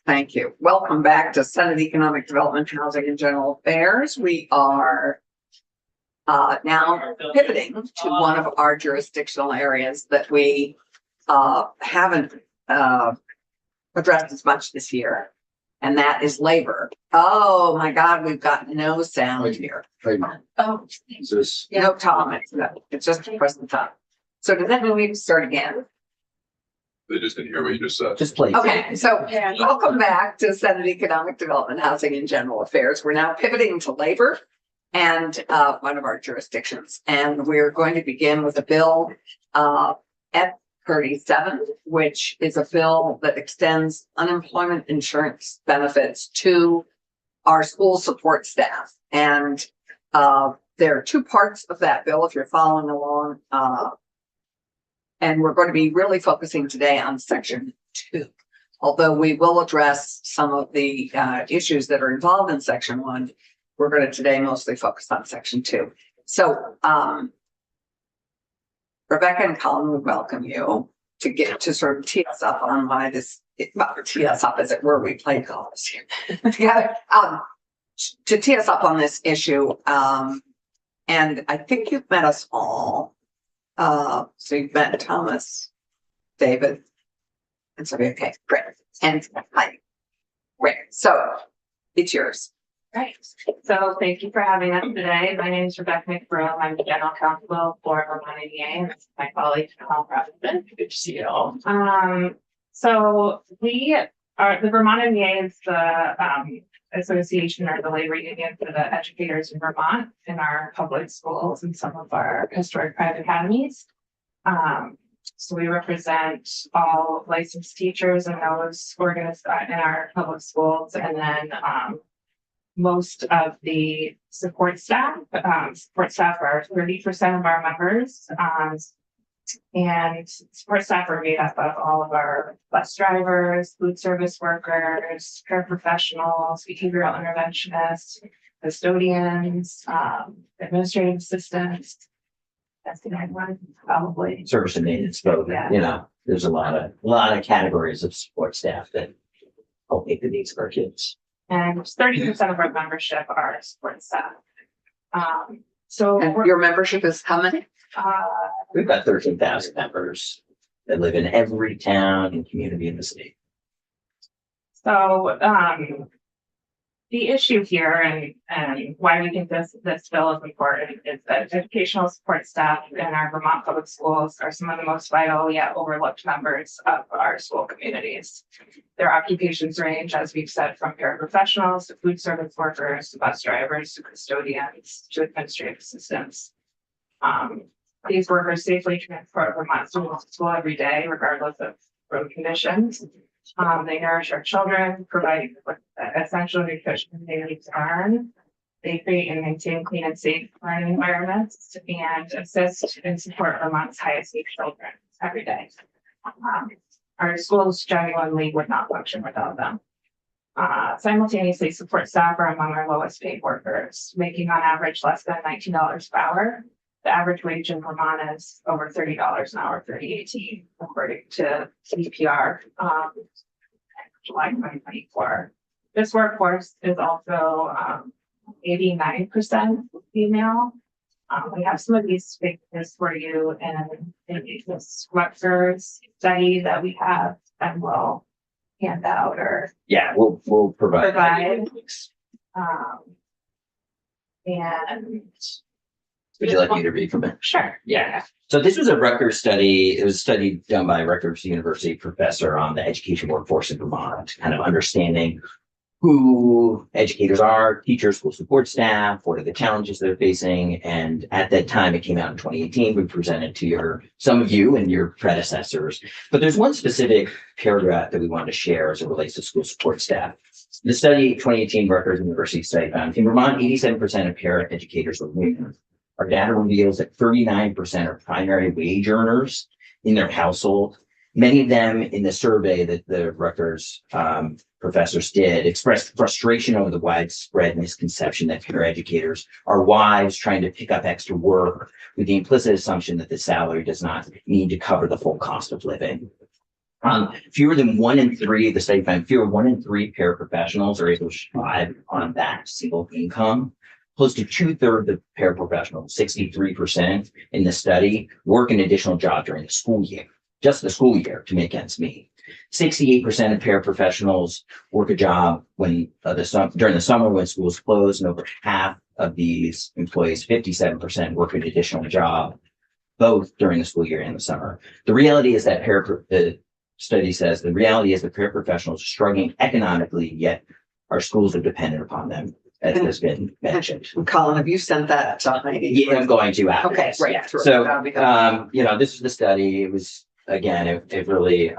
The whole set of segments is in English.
Thank you. Welcome back to Senate Economic Development, Housing and General Affairs. We are now pivoting to one of our jurisdictional areas that we haven't addressed as much this year, and that is labor. Oh my God, we've got no sound here. Oh, no Tom. It's just the present time. So does that mean we can start again? They just didn't hear what you just said. Just please. Okay, so welcome back to Senate Economic Development, Housing and General Affairs. We're now pivoting to labor and one of our jurisdictions. And we're going to begin with a bill F-37, which is a bill that extends unemployment insurance benefits to our school support staff. And there are two parts of that bill, if you're following along. And we're going to be really focusing today on Section 2, although we will address some of the issues that are involved in Section 1. We're going to today mostly focus on Section 2. So Rebecca and Colin would welcome you to get to sort of tee us up on why this, tee us up as it were, we play golf here together, to tee us up on this issue. And I think you've met us all. So you've met Thomas, David, and so okay, great. And hi, great. So it's yours. Right. So thank you for having us today. My name is Rebecca McBroom. I'm the general counsel for Vermont ADA, and this is my colleague, Colin Robinson. Good to see you all. So we are the Vermont ADA is the association or the labor union for the educators in Vermont in our public schools and some of our historic private academies. So we represent all licensed teachers and those organized in our public schools, and then most of the support staff. Support staff are 30% of our members, and support staff are made up of all of our bus drivers, food service workers, paraprofessionals, behavioral interventionists, custodians, administrative assistants. That's the next one, probably. Service and maintenance, but you know, there's a lot of categories of support staff that help meet the needs of our kids. And 30% of our membership are support staff. So And your membership is how many? We've got 13,000 members that live in every town and community in the state. So the issue here and why we think this bill is important is that educational support staff in our Vermont public schools are some of the most vital yet overlooked members of our school communities. Their occupations range, as we've said, from paraprofessionals to food service workers to bus drivers to custodians to administrative assistants. These workers safely transport Vermont students to school every day, regardless of road conditions. They nourish our children, provide essential nutrition they need to earn. They create and maintain clean and safe learning environments and assist and support Vermont's highest need children every day. Our schools genuinely would not function without them. Simultaneously, support staff are among our lowest paid workers, making on average less than $19 per hour. The average wage in Vermont is over $30 an hour, 30.18, according to CPR, July 2024. This workforce is also 89% female. We have some of these figures for you in this Rutgers study that we have and we'll hand out or we'll provide. And would you like me to read from it? sure. Yeah. So this was a Rutgers study. It was a study done by a Rutgers University professor on the education workforce in Vermont, kind of understanding who educators are, teachers, school support staff, what are the challenges they're facing. And at that time, it came out in 2018, we presented to some of you and your predecessors. But there's one specific paragraph that we wanted to share as it relates to school support staff. The study, 2018 Rutgers University study found in Vermont, 87% of parent educators are women. Our data reveals that 39% are primary wage earners in their household. Many of them in the survey that the Rutgers professors did expressed frustration over the widespread misconception that paraeducators are wives trying to pick up extra work with the implicit assumption that the salary does not need to cover the full cost of living. Fewer than 1 in 3, the study found fewer 1 in 3 paraprofessionals are able to survive on that single income. Close to 2/3 of paraprofessionals, 63% in the study, work an additional job during the school year, just the school year to make ends meet. 68% of paraprofessionals work a job when during the summer when schools close, and over half of these employees, 57%, work an additional job both during the school year and the summer. The reality is that the study says the reality is that paraprofessionals are struggling economically, yet our schools are dependent upon them, as has been mentioned. Colin, have you sent that to Heidi? Yeah, I'm going to after Okay, this. right. Yeah. Through. So, That'll be helpful. this is the study. It was, again, it really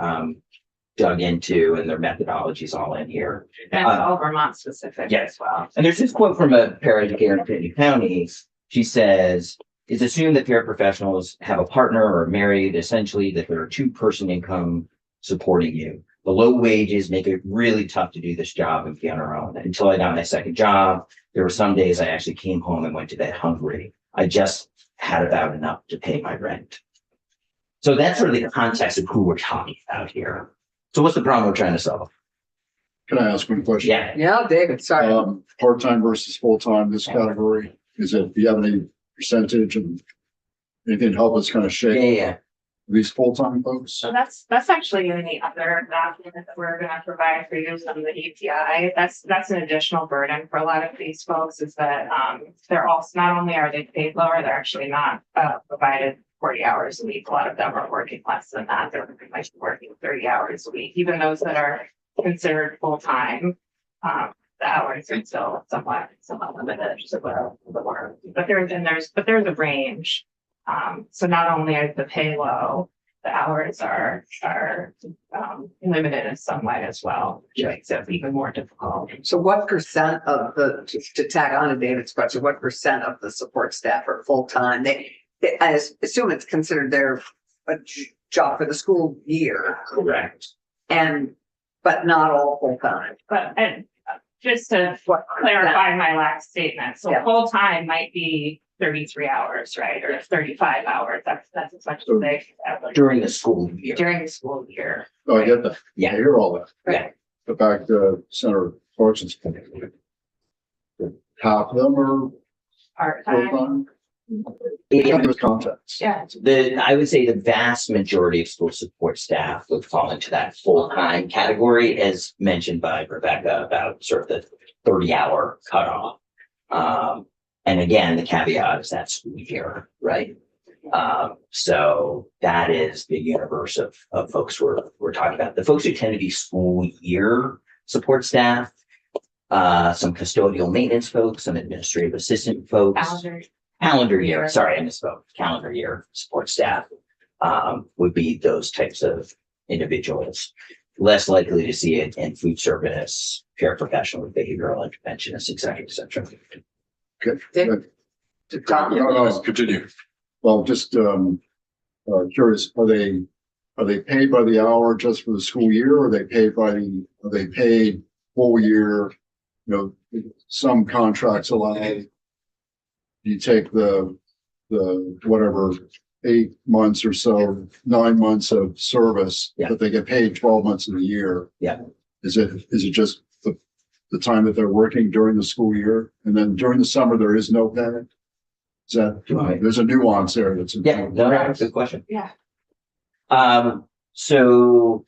dug into, and their methodologies all in here. And it's all Vermont specific Yes. as well. And there's this quote from a paraeducator in Pitney County. She says, it's assumed that paraprofessionals have a partner or are married, essentially that there are two-person income supporting you. The low wages make it really tough to do this job and be on our own. Until I got my second job, there were some days I actually came home and went to bed hungry. I just had about enough to pay my rent. So that's sort of the context of who we're talking about here. So what's the problem we're trying to solve? Can I ask one question? Yeah. Yeah, David, sorry. Part-time versus full-time, this category, do you have any percentage and anything to help us kind of shape Yeah. these full-time folks? So that's actually in the other document that we're gonna provide for you from the ETI. That's an additional burden for a lot of these folks is that they're also, not only are they paid lower, they're actually not provided 40 hours a week. A lot of them are working less than that. They're like working 30 hours a week. Even those that are considered full-time, the hours are still somewhat limited to the work. But there's a range. So not only is the pay low, the hours are limited in some way as well, which makes it even more difficult. So what percent of to tag on to David's question, what percent of the support staff are full-time? I assume it's considered their job for the school year, Correct. but not all full-time. But just to clarify my last statement, so Yeah. full-time might be 33 hours, right? Or 35 hours. That's as much as they have During the school year. during the school year. Oh, I get that. Yeah. I hear all that. Yeah. But back to Senator Clarkson's point. Half of them are Part-time. full-time? Yeah. Kind of context. Yeah. I would say the vast majority of school support staff would fall into that full-time category, as mentioned by Rebecca about sort of the 30-hour cutoff. And again, the caveat is that school year, right? So that is the universe of folks we're talking about. The folks who tend to be school year support staff, some custodial maintenance folks, some administrative assistant folks. Calendar year, sorry, I misspoke. Calendar year support staff would be those types of individuals. Less likely to see it in food service, paraprofessional, behavioral interventionists, et cetera, et cetera. Okay. David? Tom? No, Continue. well, just curious, are they paid by the hour just for the school year, or are they paid full year? You know, some contracts allow you take the whatever 8 months or so, 9 months of service, Yeah. but they get paid 12 months of the year. Yeah. Is it just the time that they're working during the school year, and then during the summer there is no pay? Is that, there's a nuance there that's Yeah, important. no, that's a good question. Yeah. So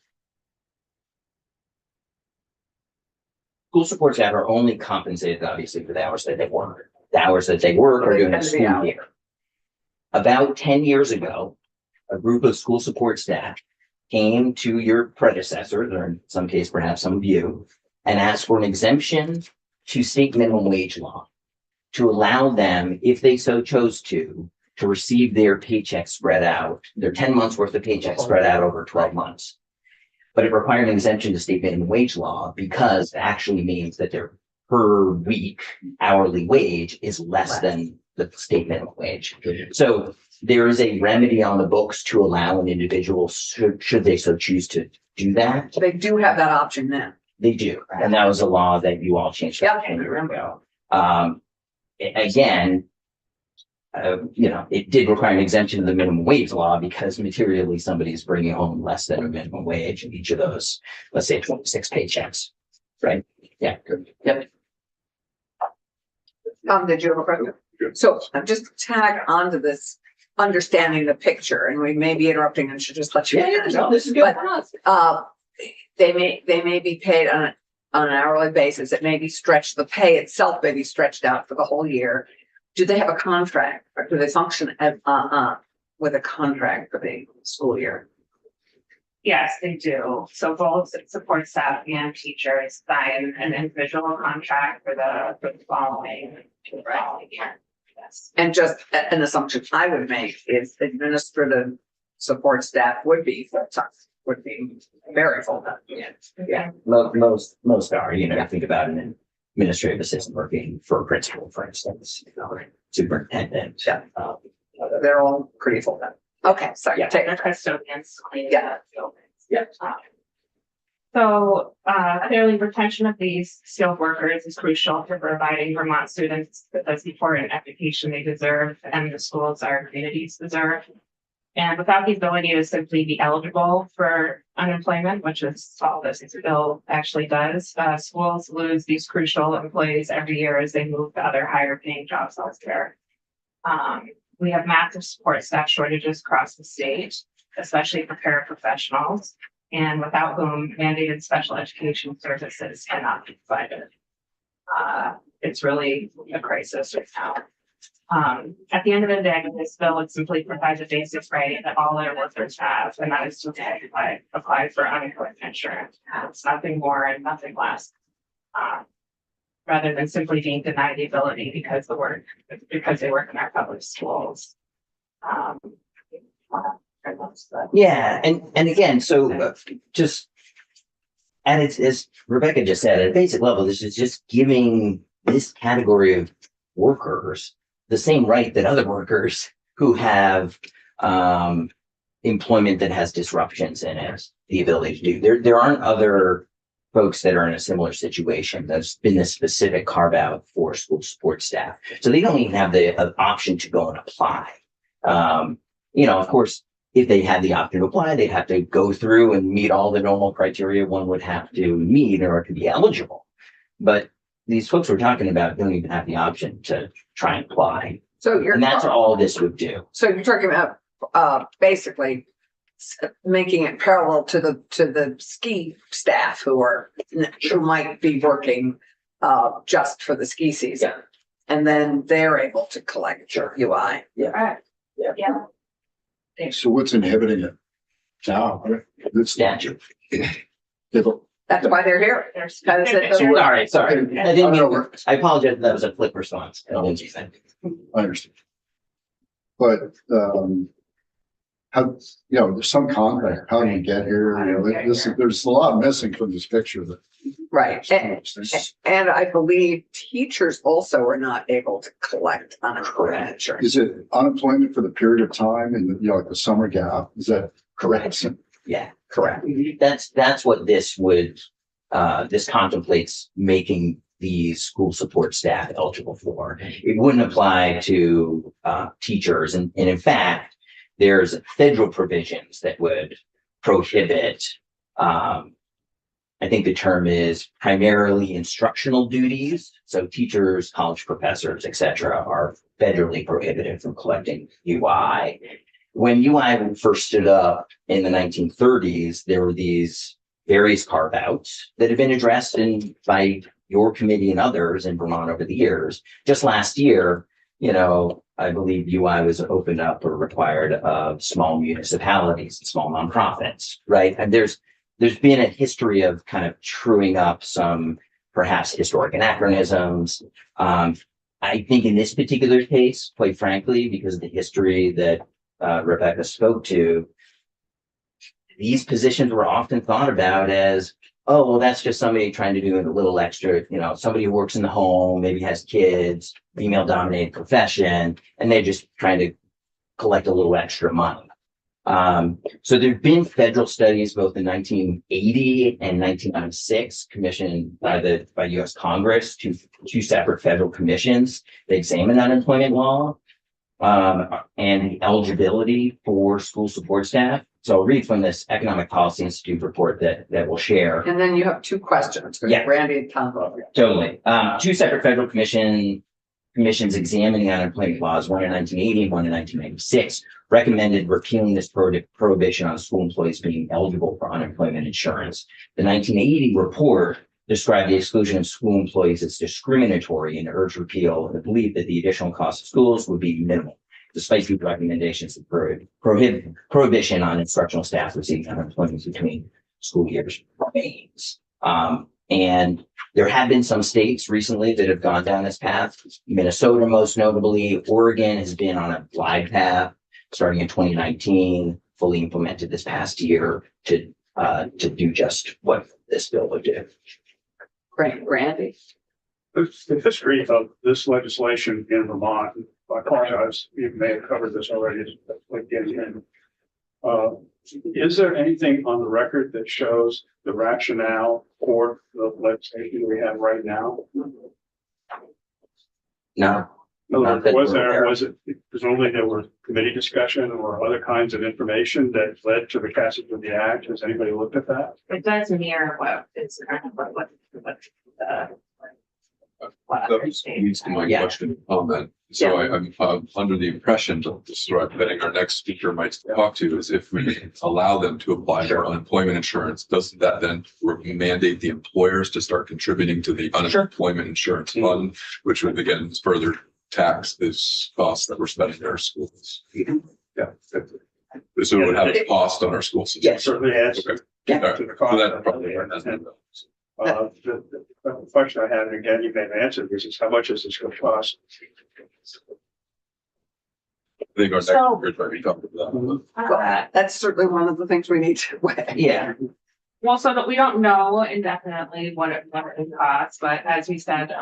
school support staff are only compensated, obviously, for the hours that they work. The hours that they work are during the school year. About 10 years ago, a group of school support staff came to your predecessors, or in some case, perhaps some of you, and asked for an exemption to state minimum wage law to allow them, if they so chose to receive their paycheck spread out, their 10 months worth of paycheck spread out over 12 months. But it required an exemption to state minimum wage law because it actually means that their per week hourly wage is less than the state minimum wage. So there is a remedy on the books to allow an individual, should they so choose to do that. They do have that option now. They do. And that was a law that you all changed Yep. 10 years ago. Again, it did require an exemption of the minimum wage law because materially somebody's bringing home less than a minimum wage in each of those, let's say 26 paychecks, right? Yeah. Yep. Did you have a question? So I'm just tag onto this, understanding the picture, and we may be interrupting and should just let you. No, this is good. But, they may be paid on an hourly basis. It may be stretched, the pay itself may be stretched out for the whole year. Do they have a contract, or do they function as, with a contract for the school year? Yes, they do. So both support staff and teachers sign an individual contract for the following year. Yes. And just an assumption I would make is administrative support staff would be full-time, would be very full-time. Yeah. Most are, think about an administrative assistant working for a principal, for instance, superintendent. Yeah. They're all pretty full-time. Okay, sorry. Yeah. Take They're custodians. cleaning Yeah. the buildings. Yeah. So clearly retention of these skilled workers is crucial for providing Vermont students with the support and education they deserve and the schools our communities deserve. And without the ability to simply be eligible for unemployment, which is all this bill actually does, schools lose these crucial employees every year as they move to other higher paying jobs elsewhere. We have massive support staff shortages across the state, especially for paraprofessionals, and without whom mandated special education services cannot be provided. It's really a crisis right now. At the end of the day, this bill would simply provide the basic right that all our workers have, and that is to apply for unemployment insurance. It's nothing more and nothing less. Rather than simply being denied the ability because they work in our public schools. Yeah, and again, so just and it's as Rebecca just said, at a basic level, this is just giving this category of workers the same right that other workers who have employment that has disruptions in it, the ability to do. There aren't other folks that are in a similar situation. That's been the specific carve out for school support staff. So they don't even have the option to go and apply. Of course, if they had the option to apply, they'd have to go through and meet all the normal criteria one would have to meet in order to be eligible. But these folks we're talking about don't even have the option to try and apply. And that's all this would do. So you're talking about basically making it parallel to the ski staff who might be working just for the ski season, and then they're able to collect your UI. Yeah. Yeah. So what's inhibiting it now? It's Statute. That's why they're here. There's Kind of said- Sorry. Okay. I didn't I mean, know. I apologize. That was a flip response. I didn't think. I understand. But, there's some contract, how do you get here? There's a lot missing from this picture that. Right. And I believe teachers also are not able to collect unemployment insurance. Is it unemployment for the period of time and, like the summer gap? Is that correct? Yeah. Correct. That's what this would, this contemplates making the school support staff eligible for. It wouldn't apply to teachers. And in fact, there's federal provisions that would prohibit, I think the term is primarily instructional duties. So teachers, college professors, et cetera, are federally prohibited from collecting UI. When UI first stood up in the 1930s, there were these various carve-outs that have been addressed by your committee and others in Vermont over the years. Just last year, I believe UI was opened up or required of small municipalities and small nonprofits, right? And there's been a history of kind of truing up some perhaps historic anachronisms. I think in this particular case, quite frankly, because of the history that Rebecca spoke to, these positions were often thought about as, oh, well, that's just somebody trying to do a little extra, somebody who works in the home, maybe has kids, female dominated profession, and they're just trying to collect a little extra money. So there've been federal studies both in 1980 and 1996 commissioned by US Congress, two separate federal commissions that examined unemployment law. and eligibility for school support staff. So I'll read from this Economic Policy Institute report that we'll share. And then you have two questions. Yeah. Randy and Tom. Totally. Two separate federal commissions examining unemployment laws, one in 1980 and one in 1996, recommended repealing this prohibition on school employees being eligible for unemployment insurance. The 1980 report described the exclusion of school employees as discriminatory and urged repeal, and believed that the additional cost of schools would be minimal, despite the recommendations of prohibition on instructional staff receiving unemployment between school years remains. And there have been some states recently that have gone down this path. Minnesota, most notably. Oregon has been on a glide path starting in 2019, fully implemented this past year to do just what this bill would do. Great, Randy. The history of this legislation in Vermont, I apologize, you may have covered this already, like getting in. Is there anything on the record that shows the rationale for the legislation we have right now? No. In other Not that words, we're aware of. was it presumably there were committee discussion or other kinds of information that led to the passage of the act? Has anybody looked at that? It does mirror what is kind of what That leads to my Yeah. question and comment. So I'm under the impression that this is what I'm betting our next speaker might talk to is if we allow them to apply for unemployment insurance, doesn't that then mandate the employers to start contributing to the unemployment insurance fund, which would again further tax this cost that we're spending in our schools? Yeah. So it would have a cost on our school system. Yes. Certainly adds Okay. Yeah. to the So cost. that probably. The question I had, and again, you may have answered, which is how much is this going to cost? I think our next So- speaker already talked about that. Well, that's certainly one of the things we need to weigh. Yeah. Well, so that we don't know indefinitely what it costs, but as we said,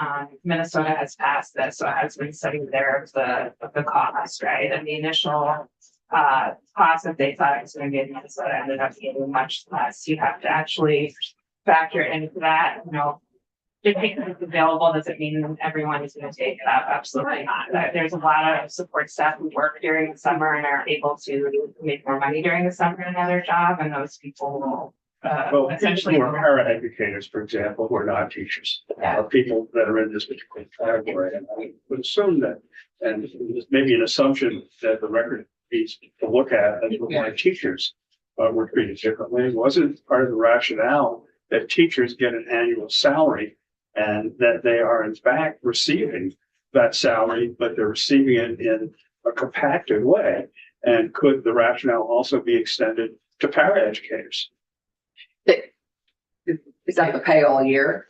Minnesota has passed this, so it has been studied there of the cost, right? And the initial cost that they thought it was going to be in Minnesota ended up being much less. You have to actually factor into that, just because it's available doesn't mean everyone is going to take it up. Absolutely not. There's a lot of support staff who work during the summer and are able to make more money during the summer in another job, and those people will Well, essentially. who are paraeducators, for example, who are not teachers, are people that are in this particular category. And I would assume that, and it's maybe an assumption that the record needs to look at, and why teachers were treated differently. Wasn't part of the rationale that teachers get an annual salary and that they are in fact receiving that salary, but they're receiving it in a compacted way? And could the rationale also be extended to paraeducators? Is that the pay all year?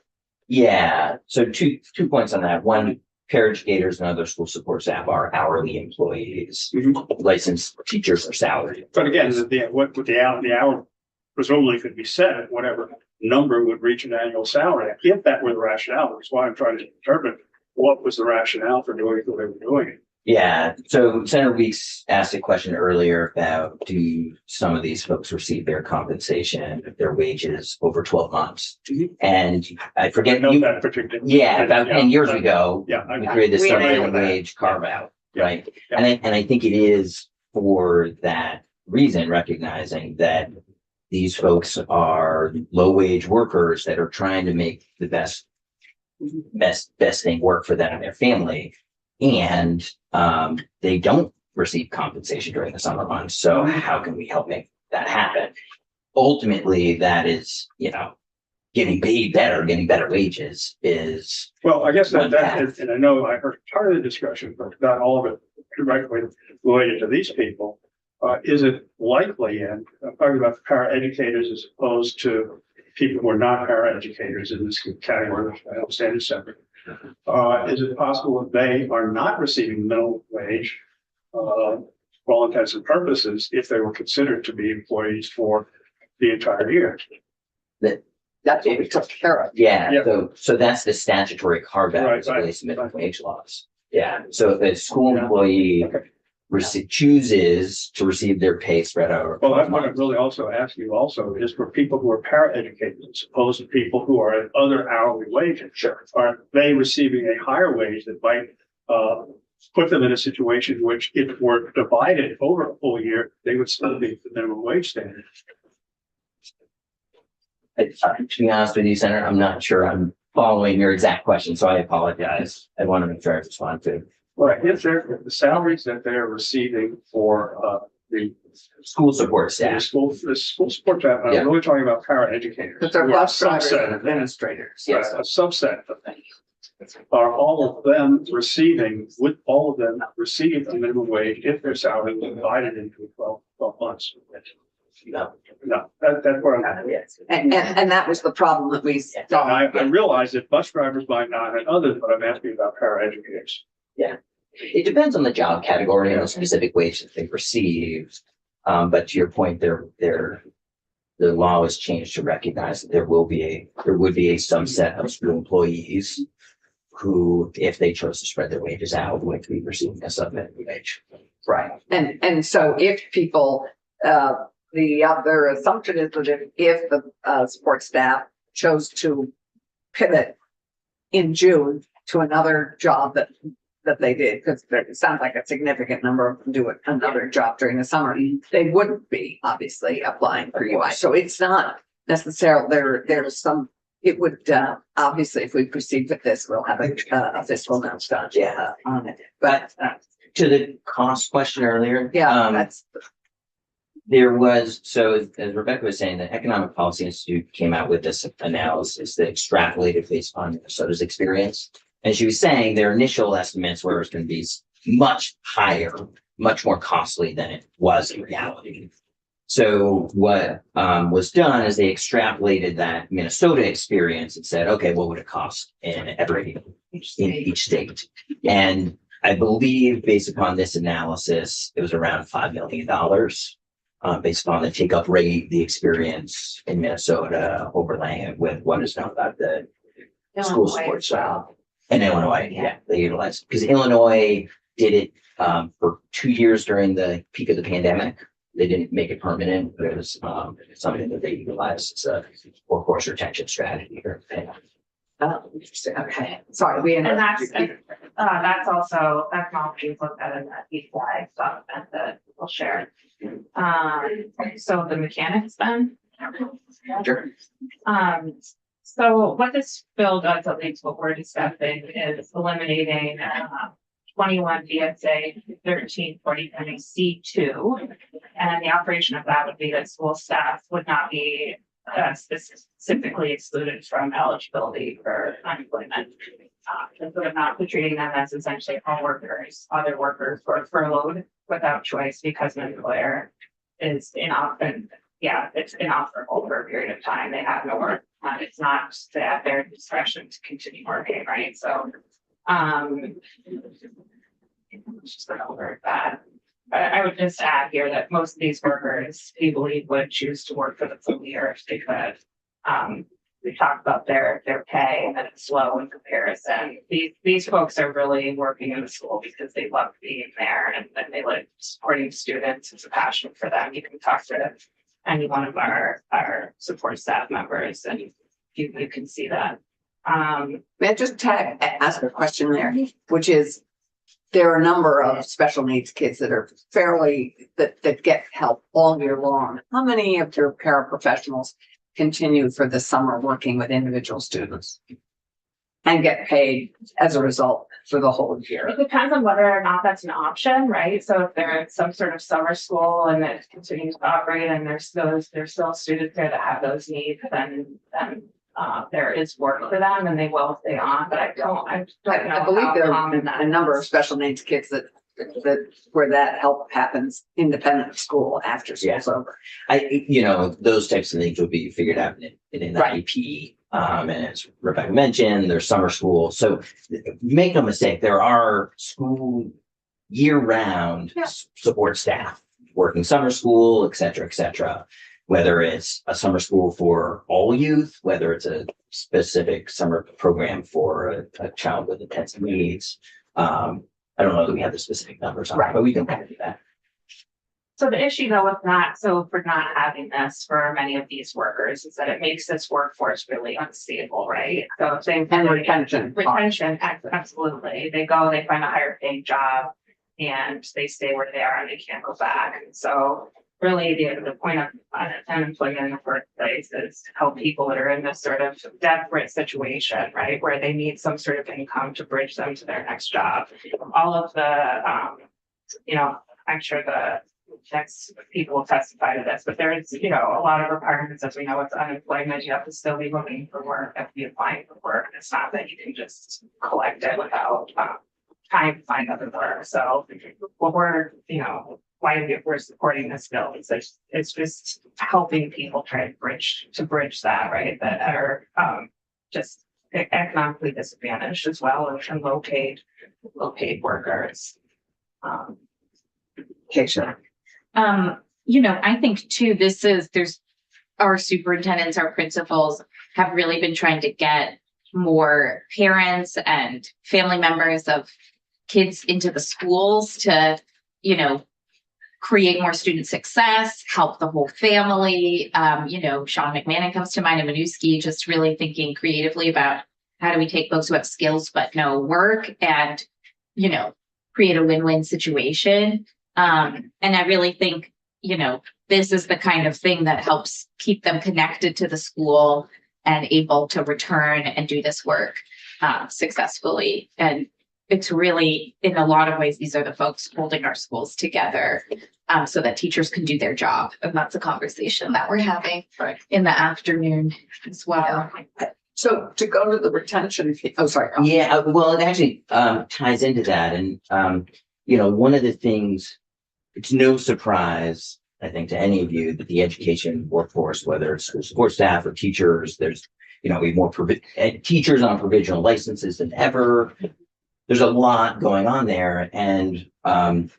Yeah. So two points on that. One, paraeducators and other school support staff are hourly employees. Licensed teachers are salaried. But again, the hour presumably could be set at whatever number would reach an annual salary. If that were the rationale, that's why I'm trying to determine what was the rationale for doing it the way we're doing it. Yeah. So Senator Weeks asked a question earlier about do some of these folks receive their compensation, their wages over 12 months? Mhm. And I I forget know you. that particular. Yeah, about 10 years ago, Yeah. we created this We agree starting with that. wage carve out, Yeah. right? Yeah. And I think it is for that reason, recognizing that these folks are low wage workers that are trying to make the best thing work for them and their family. And they don't receive compensation during the summer months. So how can we help make that happen? Ultimately, that is, getting paid better, getting better wages is. Well, I guess One that path. is, and I know I heard part of the discussion, but not all of it directly related to these people. Is it likely, and I'm talking about the paraeducators as opposed to people who are not paraeducators in this category, which I understand is separate. Is it possible that they are not receiving minimum wage, for all intents and purposes, if they were considered to be employees for the entire year? That's what we took care of. Yeah, Yeah. so that's the statutory carve out Right, as it relates to minimum right. wage laws. Yeah, so if a school Yeah. employee Okay. chooses to receive their pay spread over. Well, that's 12 what I'm months. really also asking you also is for people who are paraeducators as opposed to people who are at other hourly wages. Sure. Are they receiving a higher wage that might put them in a situation which if it were divided over a full year, they would still be the minimum wage standard. To be honest with you, Senator, I'm not sure I'm following your exact question, so I apologize. I want to make sure I respond to. Right, if the salaries that they're receiving for, the School support the staff. the school support staff, I'm Yeah. really talking about para educators. But they're who are a bus drivers subset and of that. administrators. Right, Yes. a subset of that. Are all of them receiving, would all of them receive a minimum wage if their salary was divided into 12 months? No. No, that's where I'm at. Yes. And that was the problem that we No, saw. I realize that bus drivers might not and others, but I'm asking about para educators. It depends on the job category and the specific wage that they receive. But to your point, the law was changed to recognize that there would be a subset of school employees who, if they chose to spread their wages out, would be receiving a supplementary wage. Right. And so if people, the other assumption is that if the support staff chose to pivot in June to another job that they did, because it sounds like a significant number of them do another job during the summer, they wouldn't be obviously applying for UI. So it's not necessarily there's some, it would, obviously, if we proceed with this, we'll have a fiscal note done on it. But, To the cost question earlier. that's, There was, so as Rebecca was saying, the Economic Policy Institute came out with this analysis that extrapolated based on Minnesota's experience. And she was saying their initial estimates were it was going to be much higher, much more costly than it was in reality. So what was done is they extrapolated that Minnesota experience and said, okay, what would it cost in each state? And I believe based upon this analysis, it was around $5 million. Based on the take-up rate, the experience in Minnesota, overlaying it with what is known about the school support staff. In Illinois, yeah, they utilized, because Illinois did it for 2 years during the peak of the pandemic. They didn't make it permanent, but it was something that they utilized as a workforce retention strategy. interesting. Okay. Sorry, And that's also, that's not being looked at in that deep dive document that we'll share. So the mechanics then. So what this bill does, at least what we're discussing, is eliminating 21 VSA 1349 C2. And the operation of that would be that school staff would not be specifically excluded from eligibility for unemployment. And sort of not treating them as essentially home workers, other workers who are furloughed without choice because an employer is it's inoperable for a period of time. They have no work. It's not at their discretion to continue working, right? So, just over that. I would just add here that most of these workers, we believe, would choose to work for the full year if they could. We talked about their pay and that it's low in comparison. These folks are really working in the school because they love being there and they like supporting students. It's a passion for them. You can talk to any one of our support staff members and you can see that. may I just ask a question there, which is, there are a number of special needs kids that are that get help all year long. How many of your paraprofessionals continue for the summer working with individual students and get paid as a result for the whole year? It depends on whether or not that's an option, right? So if there's some sort of summer school and it continues to operate and there's still students there that have those needs, then there is work for them and they will stay on, but I don't know. I believe how there are common that a number of is. special needs kids that where that help happens independent of school after school's over. Those types of things would be figured out in an Right. IEP. And as Rebecca mentioned, there's summer school. So make no mistake, there are school year-round Yeah. support staff working summer school, et cetera, whether it's a summer school for all youth, whether it's a specific summer program for a child with intensive needs. I don't know that we have the specific numbers on it, Right. but we can kind of do that. So the issue though with not, so for not having this for many of these workers is that it makes this workforce really unstable, right? So if they And retention. absolutely. They go, they find a higher paying job and they stay where they are and they can't go back. And so really the point of unemployment in the first place is to help people that are in this sort of desperate situation, right? Where they need some sort of income to bridge them to their next job. All of the, you know, I'm sure the next people will testify to this, but there's, you know, a lot of requirements as we know with unemployment. You have to still be looking for work, you have to be applying for work. It's not that you can just collect it without time to find other work. So what we're, you know, why we're supporting this bill is it's just helping people try to bridge that, right? That are just economically disadvantaged as well and low paid workers. Okay, sure. You know, I think too, there's our superintendents, our principals have really been trying to get more parents and family members of kids into the schools to, you know, create more student success, help the whole family. You know, Sean McMahon comes to mind and Minuski, just really thinking creatively about how do we take folks who have skills but no work and, you know, create a win-win situation. And I really think, you know, this is the kind of thing that helps keep them connected to the school and able to return and do this work successfully. And it's really, in a lot of ways, these are the folks holding our schools together so that teachers can do their job. And that's a conversation that we're having in the afternoon as well. So to go to the retention, sorry. Yeah, well, it actually ties into that. And, you know, one of the things, it's no surprise, I think, to any of you that the education workforce, whether it's school support staff or teachers, there's, you know, we have more teachers on provisional licenses than ever. There's a lot going on there. And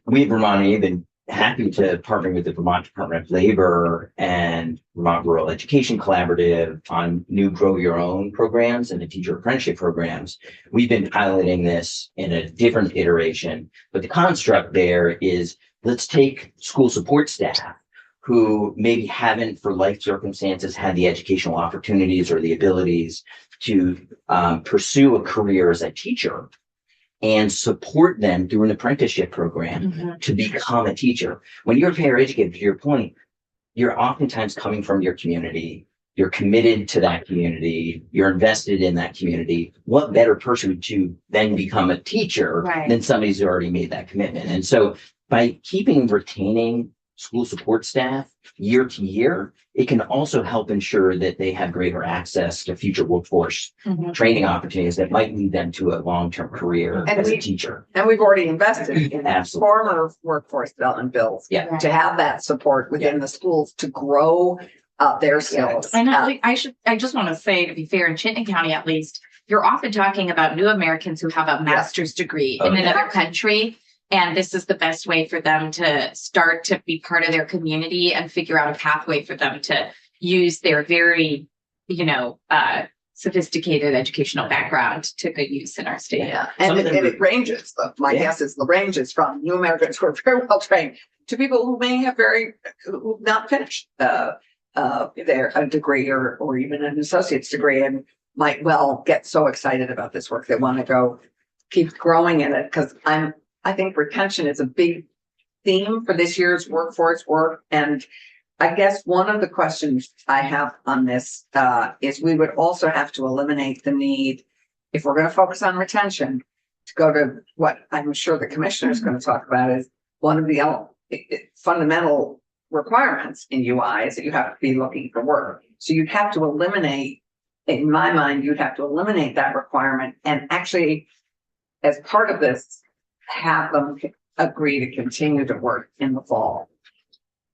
we at Vermont have been happy to partner with the Vermont Department of Labor and Vermont Rural Education Collaborative on new Grow Your Own programs and the teacher apprenticeship programs. We've been piloting this in a different iteration, but the construct there is let's take school support staff who maybe haven't, for life circumstances, had the educational opportunities or the abilities to pursue a career as a teacher and support them through an apprenticeship program to become a teacher. When you're a paraeducator, to your point, you're oftentimes coming from your community. You're committed to that community. You're invested in that community. What better person to then become a teacher than somebody who's already made that commitment? And so by retaining school support staff year to year, it can also help ensure that they have greater access to future workforce training opportunities that might lead them to a long-term career as a teacher. And we've already invested in Absolutely. former workforce development bills Yeah. to have that support within the schools to grow their skills. And I just want to say, to be fair, in Chittenden County, at least, you're often talking about new Americans who have a master's degree in another country. And this is the best way for them to start to be part of their community and figure out a pathway for them to use their very, you know, sophisticated educational background to good use in our state. Yeah, and it ranges. My guess is the range is from new Americans who are very well trained to people who may have who've not finished their a degree or even an associate's degree and might well get so excited about this work they want to go keep growing in it. Because I think retention is a big theme for this year's workforce work. And I guess one of the questions I have on this is we would also have to eliminate the need, if we're going to focus on retention, to go to what I'm sure the commissioner is going to talk about is one of the fundamental requirements in UI is that you have to be looking for work. So you'd have to eliminate, in my mind, you'd have to eliminate that requirement and actually, as part of this, have them agree to continue to work in the fall.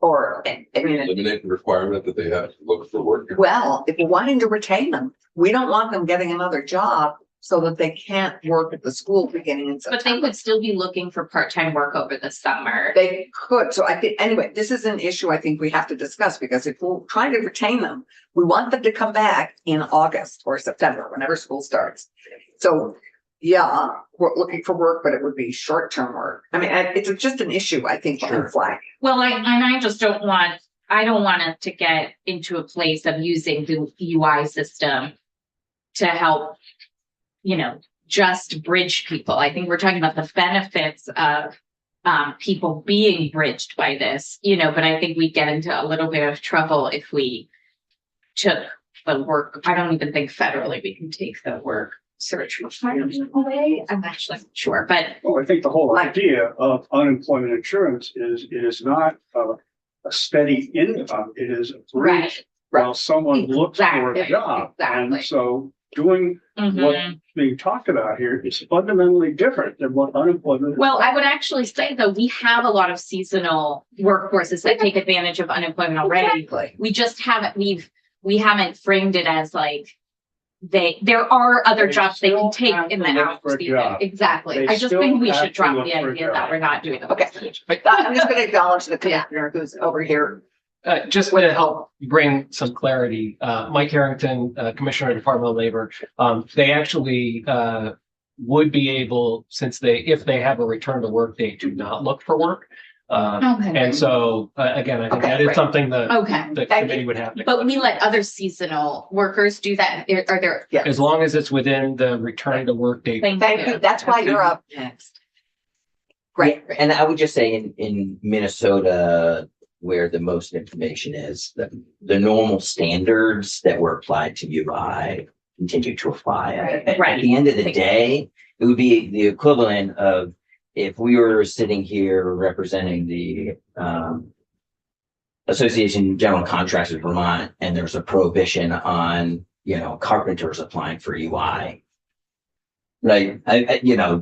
Or, I mean, Eliminate the requirement that they have to look for work. well, if we're wanting to retain them, we don't want them getting another job so that they can't work at the school beginning in But they September. would still be looking for part-time work over the summer. They could. So I think, anyway, this is an issue I think we have to discuss because if we're trying to retain them, we want them to come back in August or September, whenever school starts. So yeah, we're looking for work, but it would be short-term work. I mean, it's just an issue, I think, on flag. Well, I just don't want, I don't want it to get into a place of using the UI system to help, you know, just bridge people. I think we're talking about the benefits of people being bridged by this, you know, but I think we get into a little bit of trouble if we took the work. I don't even think federally we can take the work search requirement away. I'm actually not sure, but Well, I think the whole idea of unemployment insurance is it is not a steady income. It is a bridge right. while someone looks for a Exactly. job. Exactly. And so doing what's Mhm. being talked about here is fundamentally different than what unemployment. Well, I would actually say though, we have a lot of seasonal workforces that take advantage of unemployment already. Exactly. We just haven't, we haven't framed it as like, there are other They jobs they can still take have in to the look out for a season. job. Exactly. They I just still think we have should to drop look the for a idea job. that we're not doing. Okay. I'm just gonna acknowledge the commissioner who's over here. Just to help bring some clarity, Mike Harrington, Commissioner of Department of Labor, they actually would be able, since if they have a return to work date, to not look for work. Okay. And so, again, I think Okay, that is great. something that Okay. the Thank committee you. would have to. But we let other seasonal workers do that. Are there? Yeah. As long as it's within the return to work date. Thank you. That's why you're up next. Great. Yeah, and I would just say in Minnesota, where the most information is, the normal standards that were applied to UI continue to apply. At Right. the end of the day, it would be the equivalent of if we were sitting here representing the Association of General Contractors of Vermont, and there's a prohibition on, carpenters applying for UI. Right,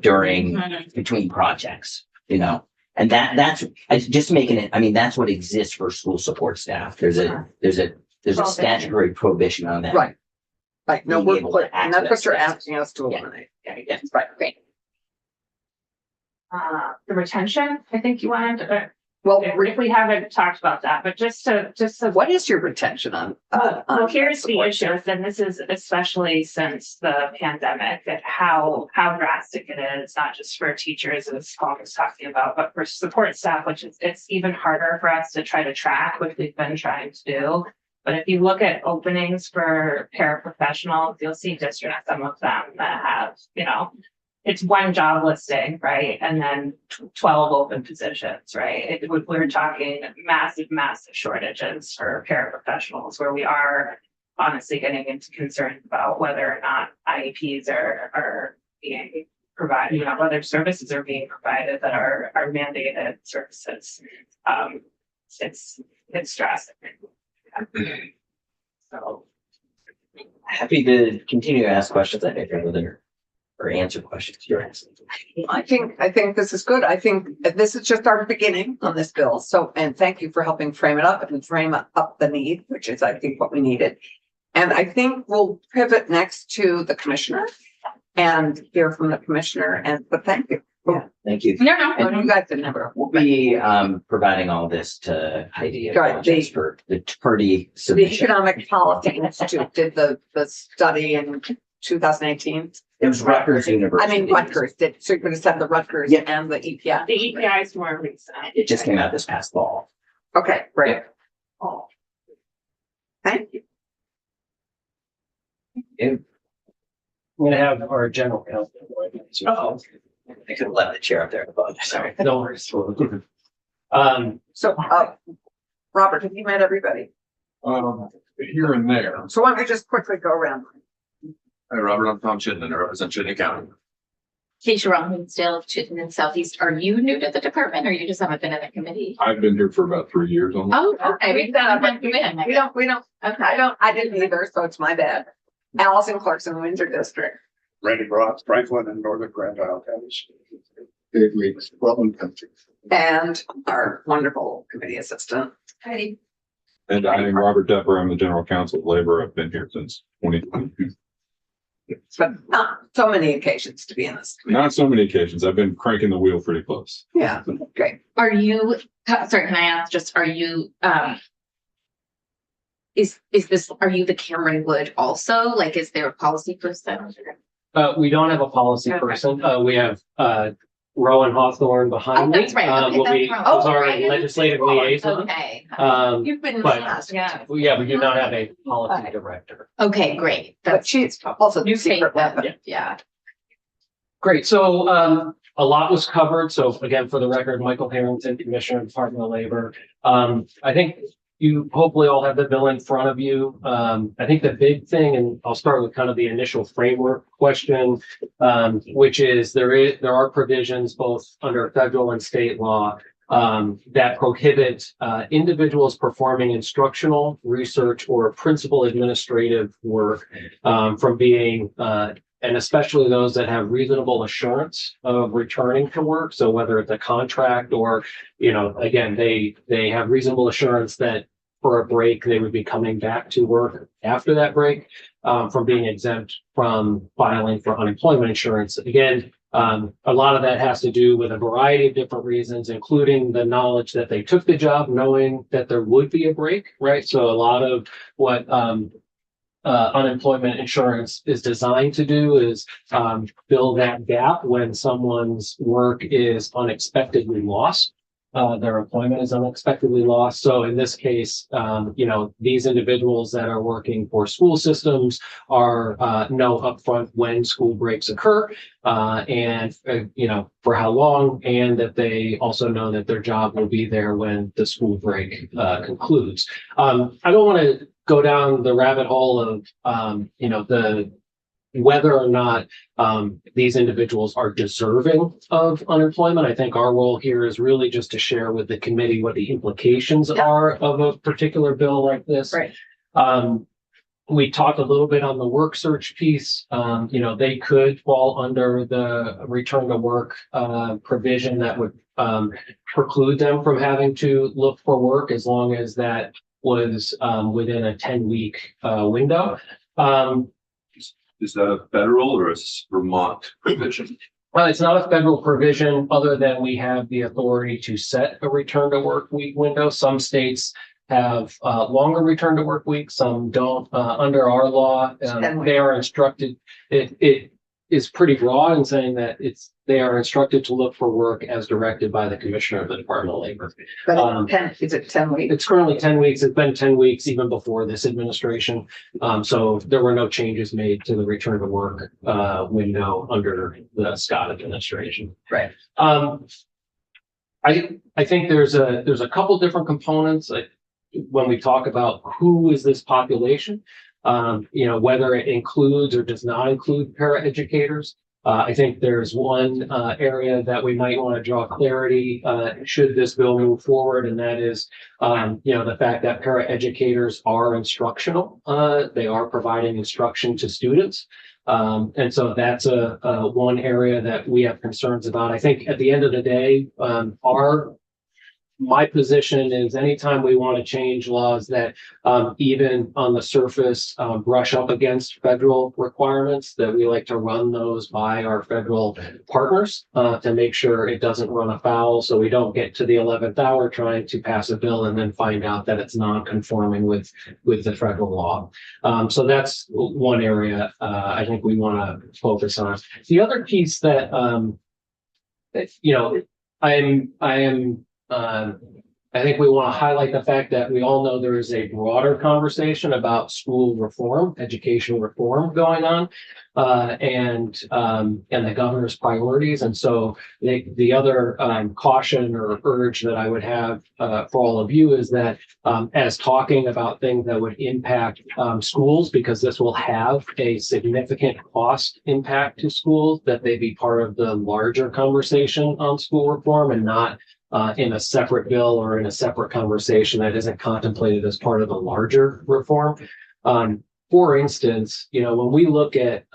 during Mhm. between projects, and that's just making it, I mean, that's what exists for school support staff. There's a statutory prohibition on that. Right. Right. No, Being we're able clear. to And that's what access you're that. asking us to Yeah. eliminate. Yeah. Right. Great. The retention, I think you wanted, Well, if we haven't talked about that, but just to what is your retention on? Well, here's the support issue, staff? and this is especially since the pandemic, that how drastic it is, not just for teachers, as Paul was talking about, but for support staff, which is, it's even harder for us to try to track, which we've been trying to do. But if you look at openings for paraprofessionals, you'll see districts, some of them that have, it's one job listing, right? And then 12 open positions, right? We're talking massive shortages for paraprofessionals, where we are honestly getting into concerns about whether or not IEPs are being provided, whether services are being provided that are mandated services. It's drastic. So. Happy to continue to ask questions. I think or answer questions you're asking. I think this is good. I think this is just our beginning on this bill. So, and thank you for helping frame it up and frame up the need, which is, I think, what we needed. And I think we'll pivot next to the commissioner and hear from the commissioner. But thank you. Yeah, thank you. No. And you guys did never. We'll be providing all this to Heidi Right, just for the tardy The submission. Economic Policy Institute did the study in 2018. It was Rutgers I University. mean, Rutgers did. So you're going to send the Rutgers Yeah. and the EPI. The EPI is more recent. It just came out this past fall. Okay, great. Oh. Thank you. I'm gonna have our general counsel. Oh, I could have left the chair up there above. Sorry. No worries. So, Um, Robert, have you met everybody? Here and there. So why don't we just quickly go around? Hi, Robert, I'm Tom Chittenden. I represent Chittenden County. Keisha Romans-Dale of Chittenden Southeast. Are you new to the department, or you just haven't been in the committee? I've been here for about 3 years almost. Oh, okay. We haven't been in. We don't, Okay. I didn't either, so it's my bad. Allison Clarkson, Windsor District. Randy Brock, Franklin and Northern Grand Isle counties. Big leagues, Rutland Country. And our wonderful committee assistant. Heidi. And I'm Robert Depper. I'm the General Counsel of Labor. I've been here since 2022. But not so many occasions to be in this committee. Not so many occasions. I've been cranking the wheel pretty close. Yeah, great. Are you, sorry, can I ask just, are you, is this, are you the Cameron Wood also? Like, is there a policy person? We don't have a policy Okay. person. We have, Rowan Hawthorne behind me. Oh, that's right. Okay, Will that's be, Rowan. who's Oh, our right. legislative liaison. Okay. You've been But- asked. Yeah. Yeah, we do not have a policy director. Okay, great. But That's she's also the new secret favorite. weapon. Yeah. Great. So, a lot was covered. So again, for the record, Michael Harrington, Commissioner, Department of Labor. I think you hopefully all have the bill in front of you. I think the big thing, and I'll start with kind of the initial framework question, which is there are provisions both under federal and state law that prohibit individuals performing instructional, research, or principal administrative work from being and especially those that have reasonable assurance of returning to work. So whether it's a contract or, again, they have reasonable assurance that for a break, they would be coming back to work after that break, from being exempt from filing for unemployment insurance. Again, a lot of that has to do with a variety of different reasons, including the knowledge that they took the job knowing that there would be a break, right? So a lot of what unemployment insurance is designed to do is fill that gap when someone's work is unexpectedly lost. Their employment is unexpectedly lost. So in this case, these individuals that are working for school systems are know upfront when school breaks occur, and for how long, and that they also know that their job will be there when the school break concludes. I don't want to go down the rabbit hole of the whether or not these individuals are deserving of unemployment. I think our role here is really just to share with the committee what the implications are of a particular bill like this. Right. We talked a little bit on the work search piece. They could fall under the return to work provision that would preclude them from having to look for work as long as that was within a 10-week window. Is that a federal or a Vermont provision? Well, it's not a federal provision other than we have the authority to set a return to work week window. Some states have longer return to work weeks, some don't. Under our law, they are instructed. It is pretty broad in saying that they are instructed to look for work as directed by the Commissioner of the Department of Labor. But is it 10 weeks? It's currently 10 weeks. It's been 10 weeks even before this administration. So there were no changes made to the return to work window under the Scott administration. Right. I think there's a couple different components when we talk about who is this population, whether it includes or does not include paraeducators. I think there's one area that we might want to draw clarity should this bill move forward, and that is, the fact that paraeducators are instructional. They are providing instruction to students. And so that's a one area that we have concerns about. I think at the end of the day, my position is anytime we want to change laws that even on the surface brush up against federal requirements, that we like to run those by our federal partners to make sure it doesn't run afoul, so we don't get to the 11th hour trying to pass a bill and then find out that it's non-conforming with the federal law. So that's one area I think we want to focus on. The other piece that I think we want to highlight the fact that we all know there is a broader conversation about school reform, education reform going on, and the governor's priorities. And so the other caution or urge that I would have for all of you is that as talking about things that would impact schools, because this will have a significant cost impact to schools, that they be part of the larger conversation on school reform and not in a separate bill or in a separate conversation that isn't contemplated as part of the larger reform. For instance, when we look at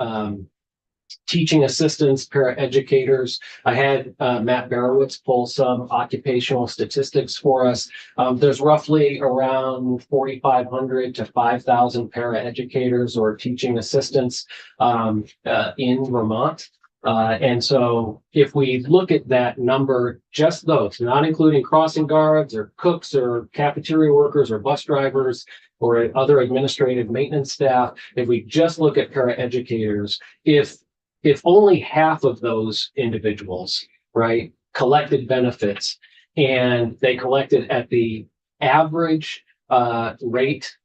teaching assistants, paraeducators, I had Matt Barowitz pull some occupational statistics for us. There's roughly around 4,500 to 5,000 paraeducators or teaching assistants in Vermont. And so if we look at that number, just those, not including crossing guards or cooks or cafeteria workers or bus drivers or other administrative maintenance staff, if we just look at paraeducators, if if only half of those individuals, right, collected benefits and they collected at the average rate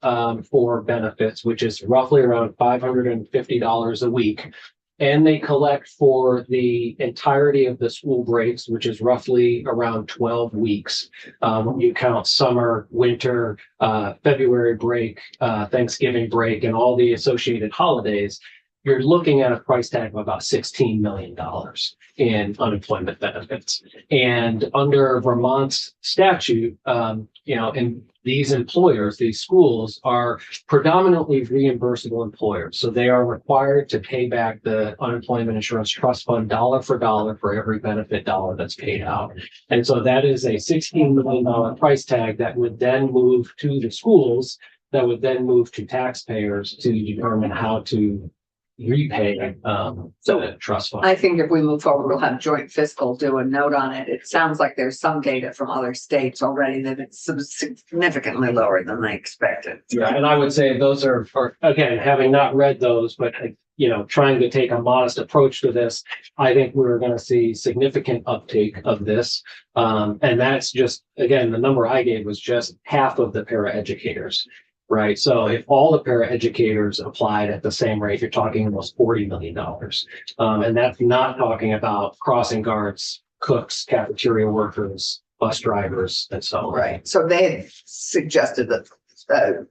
for benefits, which is roughly around $550 a week, and they collect for the entirety of the school breaks, which is roughly around 12 weeks. When you count summer, winter, February break, Thanksgiving break, and all the associated holidays, you're looking at a price tag of about $16 million in unemployment benefits. And under Vermont's statute, and these employers, these schools are predominantly reimbursable employers. So they are required to pay back the unemployment insurance trust fund dollar for every benefit dollar that's paid out. And so that is a $16 million price tag that would then move to the schools, that would then move to taxpayers to determine how to repay the trust fund. I think if we move forward, we'll have joint fiscal do a note on it. It sounds like there's some data from other states already that it's significantly lower than they expected. Yeah, and I would say those are again, having not read those, but trying to take a modest approach to this, I think we're going to see significant uptake of this. And that's just, again, the number I gave was just half of the paraeducators. Right. So if all the paraeducators applied at the same rate, you're talking almost $40 million. And that's not talking about crossing guards, cooks, cafeteria workers, bus drivers, and so on. Right. So they had suggested that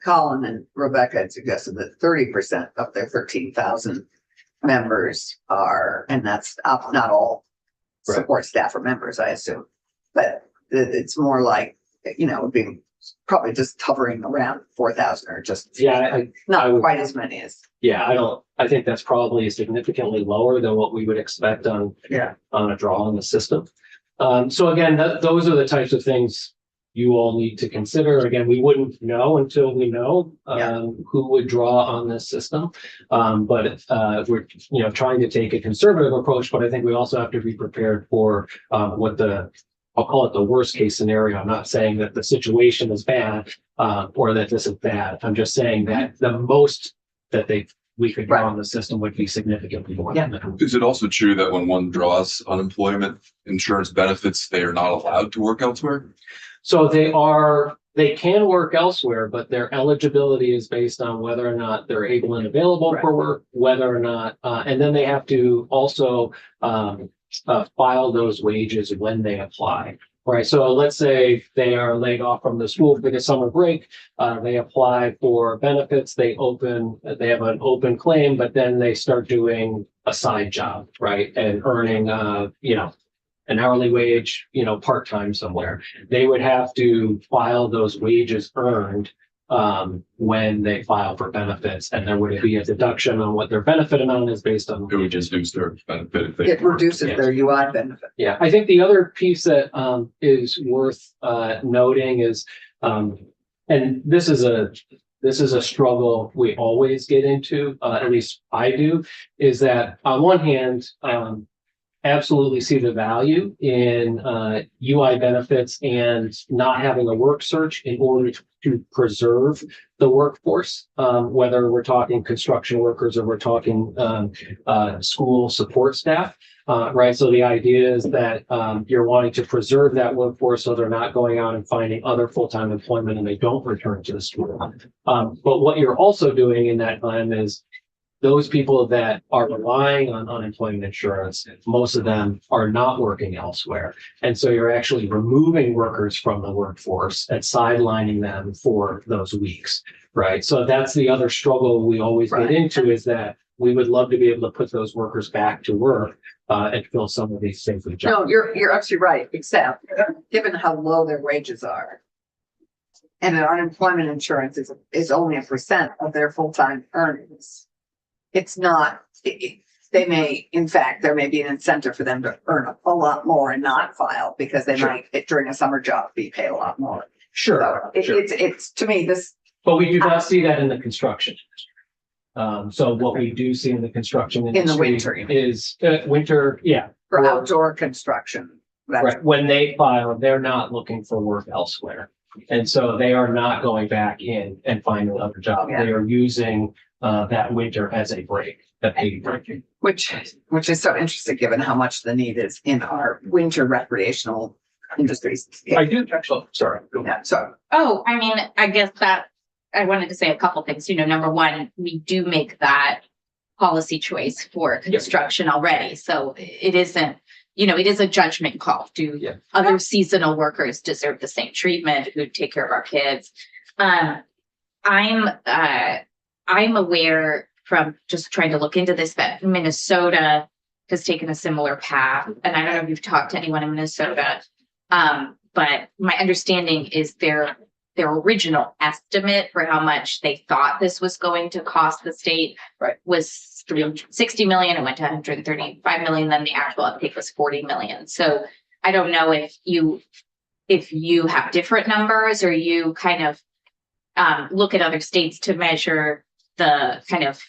Colin and Rebecca had suggested that 30% of their 13,000 members are, and that's not all support staff or members, I assume, but it's more like, would be probably just hovering around 4,000 or just not quite as many as. Yeah, I think that's probably significantly lower than what we would expect on a draw in the system. So again, those are the types of things you all need to consider. Again, we wouldn't know until we know who would draw on this system. But we're trying to take a conservative approach, but I think we also have to be prepared for what I'll call it the worst case scenario. I'm not saying that the situation is bad or that this is bad. I'm just saying that the most that we could draw on the system would be significantly more. Is it also true that when one draws unemployment insurance benefits, they are not allowed to work elsewhere? So they can work elsewhere, but their eligibility is based on whether or not they're able and available for work, whether or not, and then they have to also file those wages when they apply. Right. So let's say they are laid off from the school for the summer break. They apply for benefits. They have an open claim, but then they start doing a side job, right, and earning an hourly wage, part-time somewhere. They would have to file those wages earned when they file for benefits, and there would be a deduction on what their benefit amount is based on. It would just reduce their benefit. If It reduces their UI benefit. Yeah, I think the other piece that is worth noting is, and this is a struggle we always get into, at least I do, is that on one hand, absolutely see the value in UI benefits and not having a work search in order to preserve the workforce, whether we're talking construction workers or we're talking school support staff, right? So the idea is that you're wanting to preserve that workforce so they're not going out and finding other full-time employment and they don't return to the school. But what you're also doing in that time is those people that are relying on unemployment insurance, most of them are not working elsewhere. And so you're actually removing workers from the workforce and sidelining them for those weeks, right? So that's the other struggle we always get into, is that we would love to be able to put those workers back to work and fill some of these safely jobs. No, you're absolutely right, except given how low their wages are. And their unemployment insurance is only 1% of their full-time earnings. It's not, there may be an incentive for them to earn a lot more and not file because they might, during a summer job, be paid a lot more. Sure. So it's to me, but we do not see that in the construction. So what we do see in the construction industry in the winter is winter, for outdoor construction. Right. When they file, they're not looking for work elsewhere. And so they are not going back in and finding another job. They are using that winter as a break, a paid break. Which is so interesting, given how much the need is in our winter recreational industries. I do, oh, sorry. Yeah, so, Oh, I mean, I guess that I wanted to say a couple things. Number one, we do make that policy choice for construction already. So it isn't, it is a judgment call. Do Yeah. other seasonal workers deserve the same treatment who take care of our kids? I'm aware from just trying to look into this that Minnesota has taken a similar path. And I don't know if you've talked to anyone in Minnesota. But my understanding is their original estimate for how much they thought this was going to cost the state was 360 million. It went to 135 million. Then the actual uptake was 40 million. So I don't know if you have different numbers, or you kind of look at other states to measure the kind of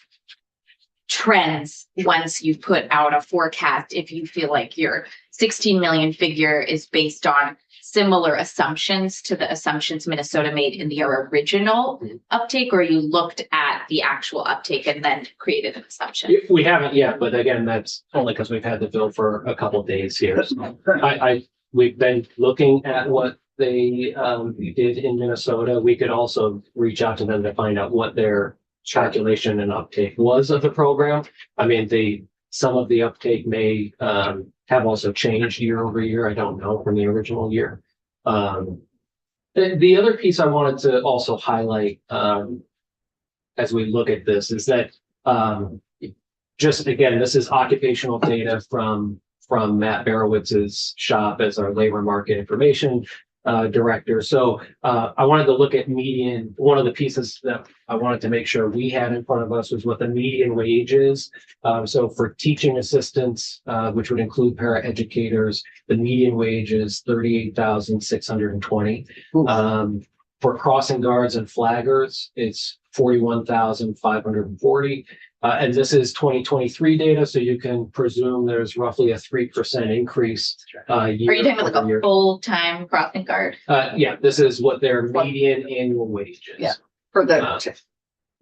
trends once you put out a forecast, if you feel like your 16 million figure is based on similar assumptions to the assumptions Minnesota made in their original uptake, or you looked at the actual uptake and then created an assumption. We haven't yet, but again, that's only because we've had the bill for a couple of days here. So we've been looking at what they did in Minnesota. We could also reach out to them to find out what their calculation and uptake was of the program. I mean, some of the uptake may have also changed year over year. I don't know from the original year. The other piece I wanted to also highlight as we look at this is that just again, this is occupational data from Matt Barowitz's shop as our labor market information director. So I wanted to look at median. One of the pieces that I wanted to make sure we had in front of us was what the median wage is. So for teaching assistants, which would include paraeducators, the median wage is $38,620. For crossing guards and flaggers, it's $41,540. And this is 2023 data, so you can presume there's roughly a 3% increase. Are you talking about like a full-time crossing guard? Yeah, this is what their median annual wage is. Yeah. For the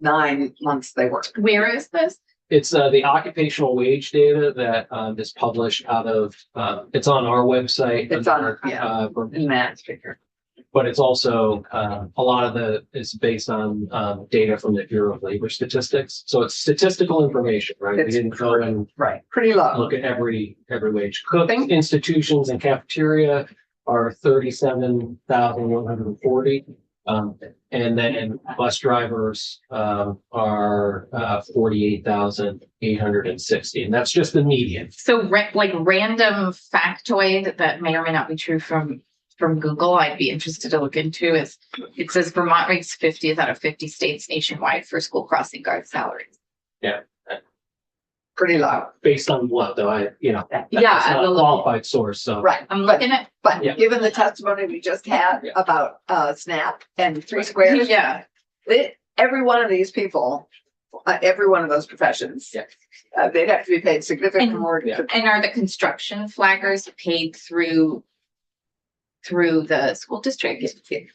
9 months they work. Where is this? It's the occupational wage data that is published out of, it's on our website. It's on, in Matt's figure. But it's also, a lot of it's based on data from the Bureau of Labor Statistics. So it's statistical information, right? We didn't go and pretty low. look at every wage. Cook institutions and cafeteria are 37,140. And then bus drivers are 48,860. And that's just the median. So like random factoid that may or may not be true from Google, I'd be interested to look into is it says Vermont ranks 50th out of 50 states nationwide for school crossing guard salaries. Yeah. Pretty low. Based on what though? That's not a qualified source. So Right. I'm looking at, But given the testimony we just had about SNAP and 3 squares. yeah, Every one of these people, every one of those professions, they'd have to be paid significantly more. and are the construction flaggers paid through the school district?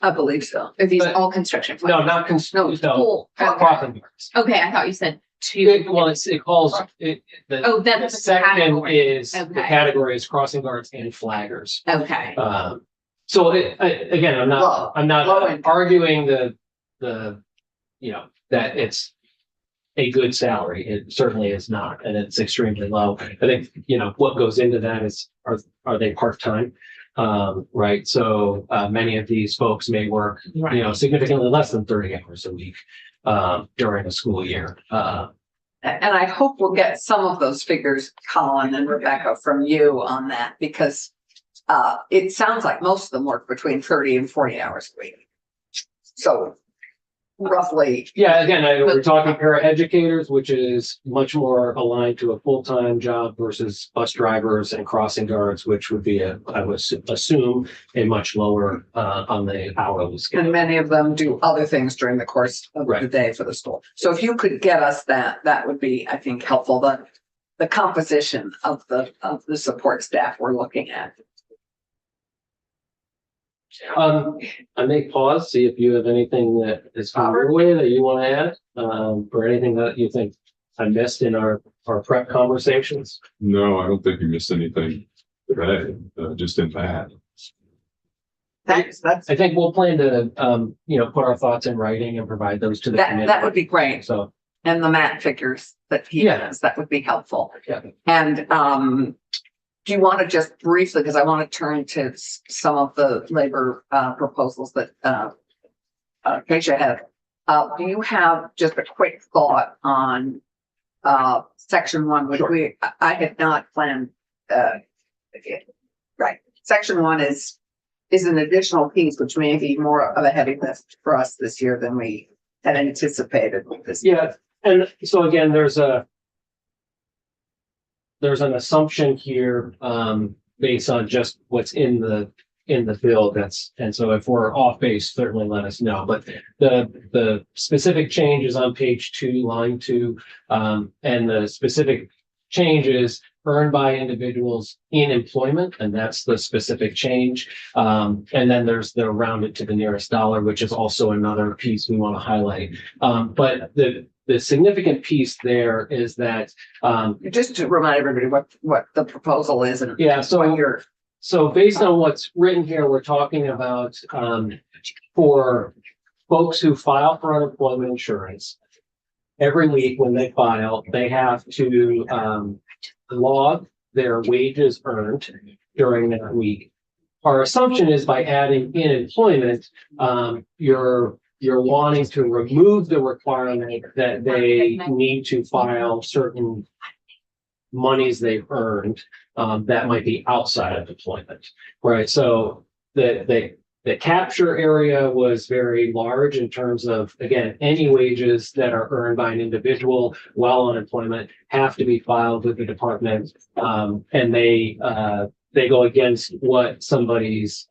I believe so. Are these But- all construction no, flaggers? not No, school. crossing guards. Okay, I thought you said two. Well, it calls it. Oh, The that's the section category. is the Okay. category is crossing guards and flaggers. Okay. So again, I'm Low not income. arguing the that it's a good salary. It certainly is not, and it's extremely low. I think what goes into that is are they part-time? Right. So many of these folks may work significantly less than 30 hours a week during a school year. And I hope we'll get some of those figures, Colin and Rebecca, from you on that, because it sounds like most of them work between 30 and 40 hours a week. So roughly. Yeah, again, we're talking paraeducators, which is much more aligned to a full-time job versus bus drivers and crossing guards, which would be I would assume a much lower on the hourly scale. And many of them do other things during the course of the day for the school. So if you could get us that would be, I think, helpful. The composition of the support staff we're looking at. I may pause, see if you have anything that is come your way that you want to add, or anything that you think I missed in our prep conversations. No, I don't think you missed anything today, just in that. Thanks, that's, I think we'll plan to, put our thoughts in writing and provide those to the committee. that would be great. So, And the mat figures that he Yeah. has, that would be helpful. yeah. And, do you want to just briefly, because I want to turn to some of the labor, proposals that, Keisha had. Do you have just a quick thought on, section one, which I had not planned, right. Section one is an additional piece, which may be more of a heavy lift for us this year than we had anticipated with this. Yeah, and so again, there's an assumption here, based on just what's in the bill. And so if we're off base, certainly let us know. But the specific change is on page 2, line 2, and the specific changes earned by individuals in employment, and that's the specific change. And then there's the rounded to the nearest dollar, which is also another piece we want to highlight. But the significant piece there is that, Just to remind everybody what the proposal is and. yeah, so based on what's written here, we're talking about, for folks who file for unemployment insurance, every week when they file, they have to, log their wages earned during that week. Our assumption is by adding in employment, you're wanting to remove the requirement that they need to file certain monies they've earned, that might be outside of employment, right? So the capture area was very large in terms of, again, any wages that are earned by an individual while on employment have to be filed with the department. And they go against what somebody's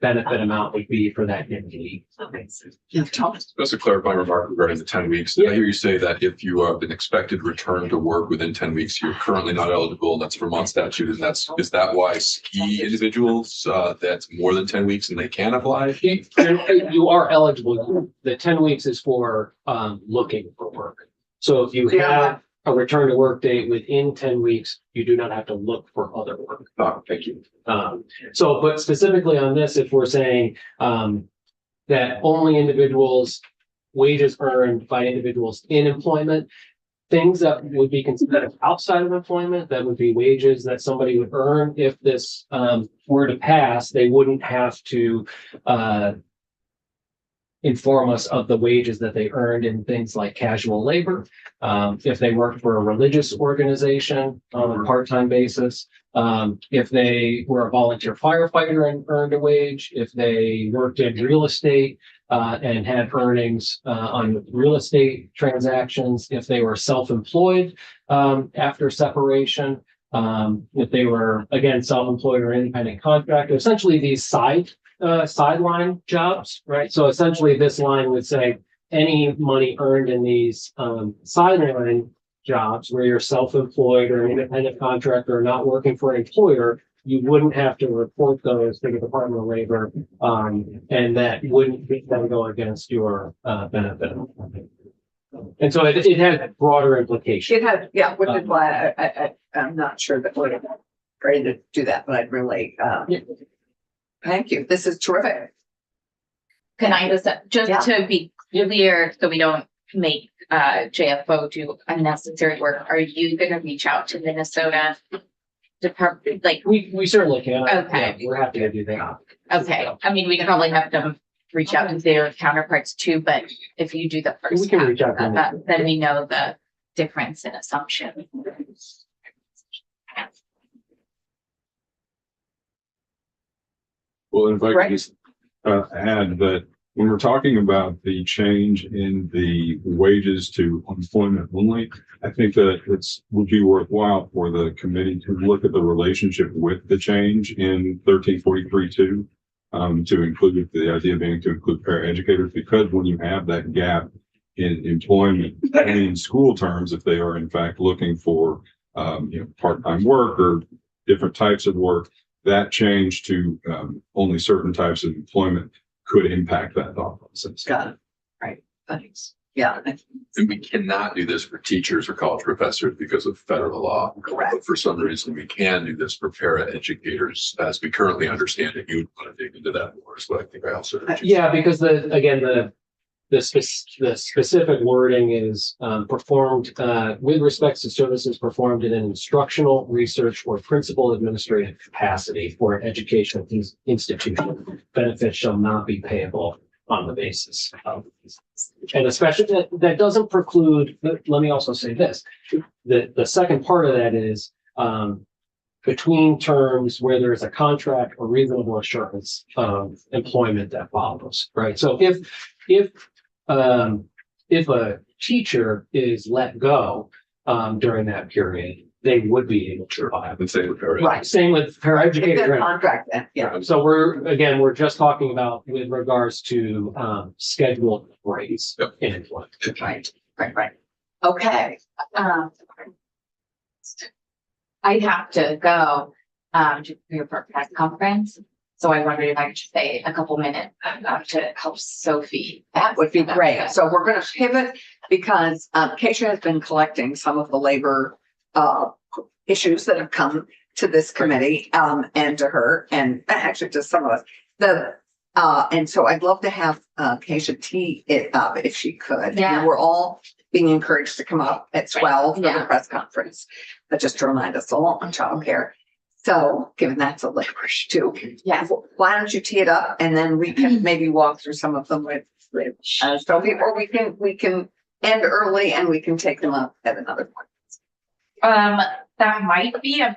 benefit amount would be for that given week. Just a clarifying remark regarding the 10 weeks. Did I hear you say that if you have an expected return to work within 10 weeks, you're currently not eligible, and that's Vermont statute, and is that why ski individuals, that's more than 10 weeks and they can apply? You are eligible. The 10 weeks is for looking for work. So if you have a return to work date within 10 weeks, you do not have to look for other work. Oh, thank you. But specifically on this, if we're saying that only individuals, wages earned by individuals in employment, things that would be considered outside of employment, that would be wages that somebody would earn if this were to pass, they wouldn't have to inform us of the wages that they earned in things like casual labor. If they worked for a religious organization on a part-time basis, if they were a volunteer firefighter and earned a wage, if they worked in real estate and had earnings on real estate transactions, if they were self-employed after separation, if they were, again, self-employed or independent contractor, essentially these sideline jobs, right? So essentially this line would say any money earned in these sideline jobs where you're self-employed or an independent contractor or not working for an employer, you wouldn't have to report those to the Department of Labor, and that wouldn't then go against your benefit. And so it had broader implications. It had, yeah, which is why I'm not sure that we're ready to do that, but I'd really, thank you. This is terrific. Can I just to be clear, so we don't make JFO do unnecessary work, are you gonna reach out to Minnesota Department, like, We certainly can. Okay. Yeah, we're happy to do that. okay, I mean, we can probably have them reach out to their counterparts too, but if you do the first We can half, reach out to them. then we know the difference in assumption. Well, if I Right. could just add that when we're talking about the change in the wages to employment only, I think that would be worthwhile for the committee to look at the relationship with the change in 1343-2, to include the idea being to include paraeducators, because when you have that gap in employment in school terms, if they are in fact looking for part-time work or different types of work, that change to only certain types of employment could impact that thought process. Got it. Right. Thanks. Yeah. And we cannot do this for teachers or college professors because of federal law. Correct. But for some reason, we can do this for para educators as we currently understand it. You'd want to dig into that more is what I think I also heard you say. Yeah, because the specific wording is performed with respects to services performed in an instructional, research, or principal administrative capacity for an educational institution. Benefits shall not be payable on the basis of these. And especially that doesn't preclude, let me also say this, the second part of that is between terms where there's a contract or reasonable assurance of employment that follows, right? So if a teacher is let go during that period, they would be able to buy. And say for para. Right. Same with It's a paraeducator. contract then. Yeah. So we're just talking about with regards to scheduled breaks Yep. in employment. Right. Okay. I have to go to your press conference. So I wondered if I could just say a couple minutes to help Sophie. That would be great. So we're going to pivot because Keisha has been collecting some of the labor issues that have come to this committee and to her and actually to some of us. And so I'd love to have Keisha tee it up if she could. Yeah. And we're all being encouraged to come up at 12 for the Yeah. press conference, but just to remind us all on childcare. So given that's a labor issue too. Yeah. Why don't you tee it up and then we can maybe walk through some of them with Sophie, or we can end early and we can take them up at another point. That might be a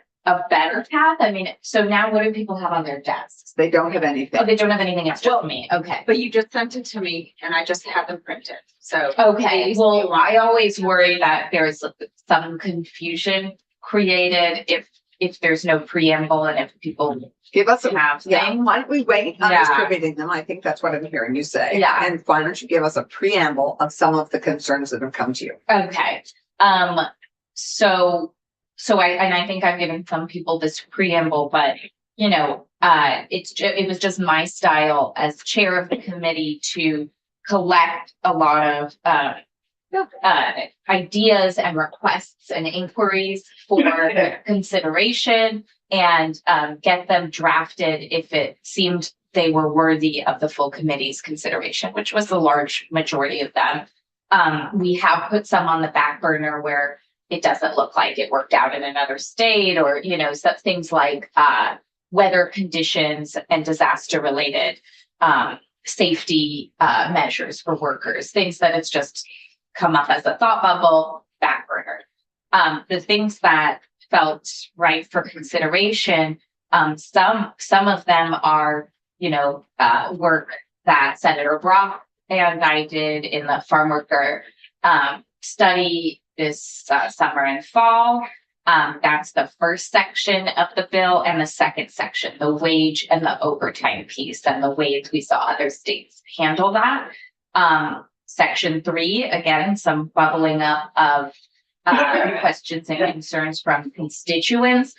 better path. I mean, so now what do people have on their desks? They don't have anything. Oh, they don't have anything, it's just me. Okay. But you just sent it to me and I just had them printed, so. Okay, well, I always worry that there's some confusion created if there's no preamble and if people Give us a, have yeah, things. why don't we wait on Yeah. distributing them? I think that's what I'm hearing you say. Yeah. And why don't you give us a preamble of some of the concerns that have come to you? Okay, so I think I've given some people this preamble, but you know, it was just my style as chair of the committee to collect a lot of ideas and requests and inquiries for consideration and get them drafted if it seemed they were worthy of the full committee's consideration, which was the large majority of them. We have put some on the back burner where it doesn't look like it worked out in another state, or, you know, so things like weather conditions and disaster related safety measures for workers, things that it's just come up as a thought bubble, back burner. The things that felt right for consideration, some of them are, you know, work that Senator Brock and I did in the farm worker study this summer and fall. That's the first section of the bill, and the second section, the wage and the overtime piece, and the ways we saw other states handle that. Section 3, again, some bubbling up of questions and concerns from constituents,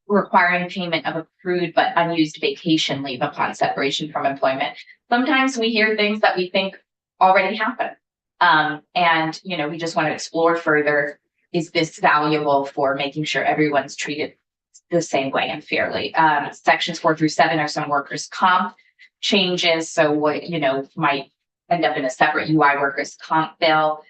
requiring payment of accrued but unused vacation leave upon separation from employment. Sometimes we hear things that we think already happen. And, you know, we just want to explore further, is this valuable for making sure everyone's treated the same way and fairly? Sections 4 through 7 are some workers' comp changes. So what, you know, might end up in a separate UI workers' comp bill.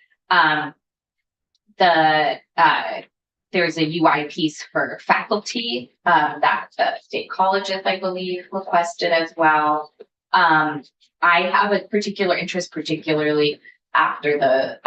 There's a UI piece for faculty that the state colleges, I believe, requested as well. I have a particular interest, particularly after the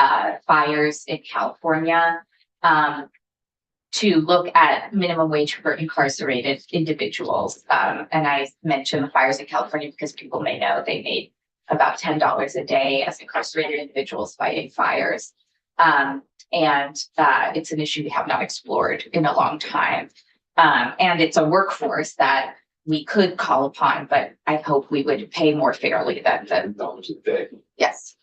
fires in California, to look at minimum wage for incarcerated individuals. And I mentioned the fires in California because people may know they made about $10 a day as incarcerated individuals fighting fires. And it's an issue we have not explored in a long time. And it's a workforce that we could call upon, but I hope we would pay more fairly than Dollars a day. yes.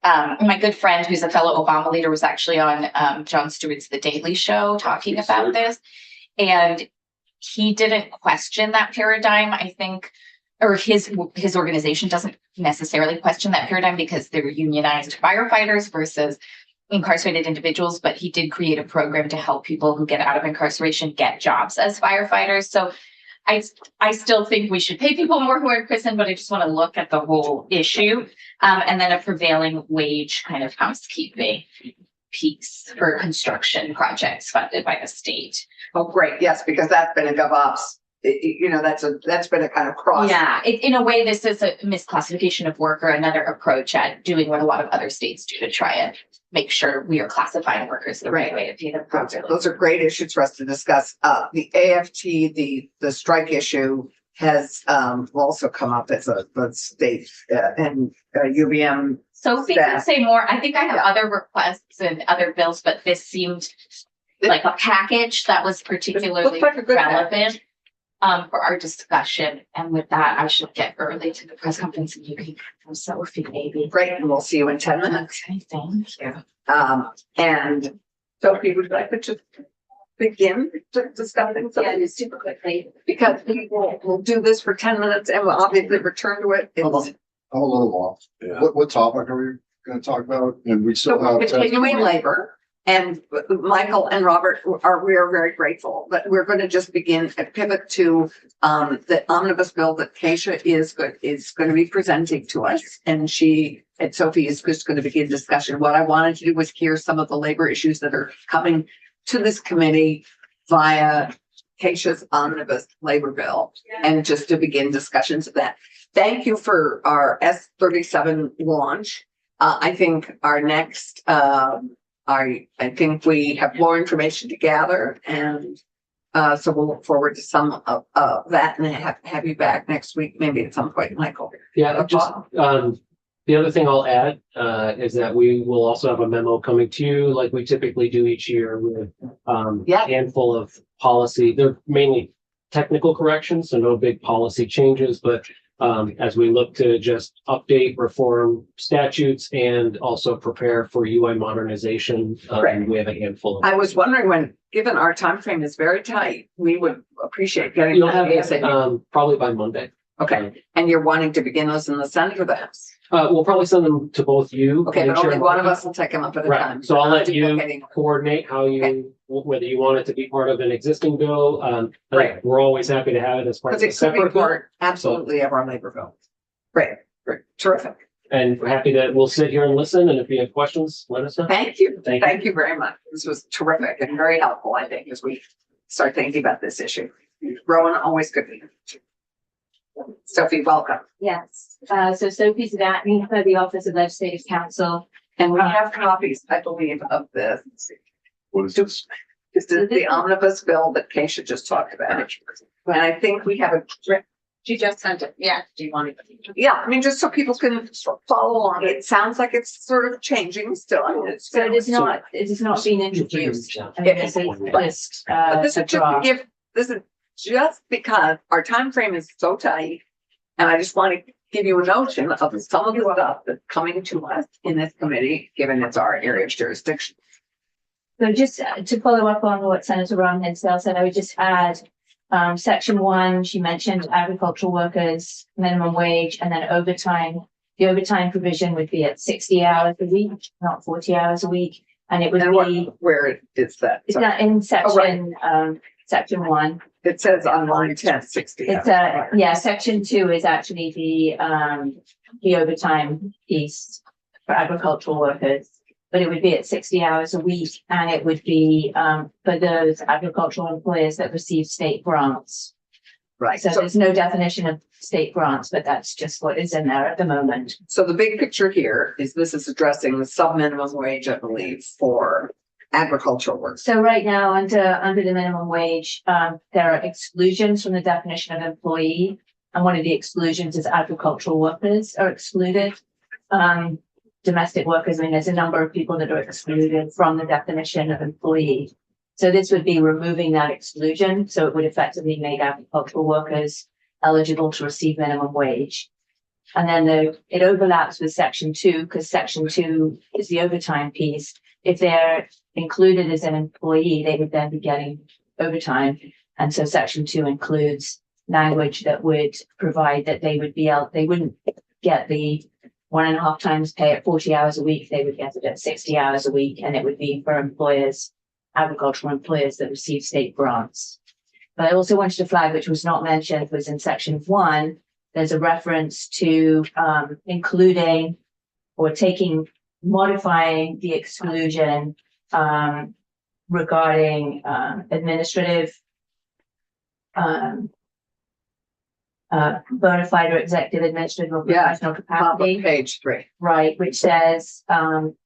My good friend, who's a fellow Obama leader, was actually on Jon Stewart's The Daily Show talking about this. And he didn't question that paradigm, I think, or his organization doesn't necessarily question that paradigm because they're unionized firefighters versus incarcerated individuals, but he did create a program to help people who get out of incarceration get jobs as firefighters. So I still think we should pay people more who are in prison, but I just want to look at the whole issue. And then a prevailing wage kind of housekeeping piece for construction projects funded by the state. Oh, great. Yes, because that's been a GovOps. That's been a kind of cross. Yeah, in a way, this is a misclassification of work or another approach at doing what a lot of other states do to try and make sure we are classifying workers the right way to pay them properly. Those are great issues for us to discuss. The AFT, the strike issue has also come up as a state and UVM. Sophie can say more. I think I have other requests and other bills, but this seemed like a package that was particularly Looks like a good relevant for our discussion. And with that, I should get early to the press conference and you can from Sophie maybe. Great, and we'll see you in 10 minutes. Okay, thank you. And Sophie, would you like to just begin discussing some of these super quickly. because we'll do this for 10 minutes and we'll obviously return to it. It's- I'm a little off. Yeah. What topic are we gonna talk about? And we So still have. continuing labor, and Michael and Robert we are very grateful, but we're going to just begin a pivot to the omnibus bill that Keisha is going to be presenting to us, and Sophie is just going to begin discussion. What I wanted to do was hear some of the labor issues that are coming to this committee via Keisha's omnibus labor bill, and just to begin discussions of that. Thank you for our S37 launch. I think our next, I think we have more information to gather, and so we'll look forward to some of that and have you back next week, maybe at some point, Michael. Yeah, just, the other thing I'll add, is that we will also have a memo coming to you like we typically do each year with, Yeah. a handful of policy. They're mainly technical corrections, so no big policy changes, but as we look to just update, reform statutes and also prepare for UI modernization, Right. we have a handful of. I was wondering given our time frame is very tight, we would appreciate getting. You'll have, that. probably by Monday. Okay, and you're wanting to begin those in the Senate or the House? We'll probably send them to both you. Okay, and but only Chair one of Markey. us will take them up at a Right, time. so I'll Not let you duplicating. coordinate how you, whether you want it to be part of an existing bill. I think Right. We're always happy to have it as part of Because a it could be separate bill. part, absolutely, of our labor bill. Great, terrific. And we're happy that we'll sit here and listen. And if you have questions, let us know. Thank you. Thank you. Thank you very much. This was terrific and very helpful, I think, as we start thinking about this issue. Rowan, always good. Sophie, welcome. Yes, so Sophie Zadatny for the Office of Legislative Counsel. And we have copies, I believe, of this. What is this? This is the omnibus bill that Keisha just talked about. And I think we have a, She just sent it. Yeah. do you want it? Yeah, I mean, just so people can follow along. It sounds like it's sort of changing still. I mean, it's. So it is not been introduced. I mean, this is just, But this a is just to draft. give, this is just because our time frame is so tight. And I just want to give you a notion of some of the stuff that's coming to us in this committee, given it's our area of jurisdiction. So just to follow up on what Senator Ron Hinsdale said, I would just add, section 1, she mentioned agricultural workers, minimum wage, and then overtime. The overtime provision would be at 60 hours a week, not 40 hours a week. And it would And be, where is that? it's not in Oh, right. section 1. It says on line 10, 60. It's section 2 is actually the overtime piece for agricultural workers. But it would be at 60 hours a week, and it would be for those agricultural employers that receive state grants. Right. So there's no definition of state grants, but that's just what is in there at the moment. So the big picture here is this is addressing the sub-minimum wage, I believe, for agricultural workers. So right now, under the minimum wage, there are exclusions from the definition of employee. And one of the exclusions is agricultural workers are excluded. Domestic workers, I mean, there's a number of people that are excluded from the definition of employee. So this would be removing that exclusion. So it would effectively make agricultural workers eligible to receive minimum wage. And then it overlaps with section 2, because section 2 is the overtime piece. If they're included as an employee, they would then be getting overtime. And so section 2 includes language that would provide that they wouldn't get the 1.5 times pay at 40 hours a week. They would get it at 60 hours a week. And it would be for employers, agricultural employers that receive state grants. But I also wanted to flag, which was not mentioned, was in section 1, there's a reference to including or modifying the exclusion regarding administrative bona fide or executive administrative or Yeah, professional Top of capacity. page 3. Right, which says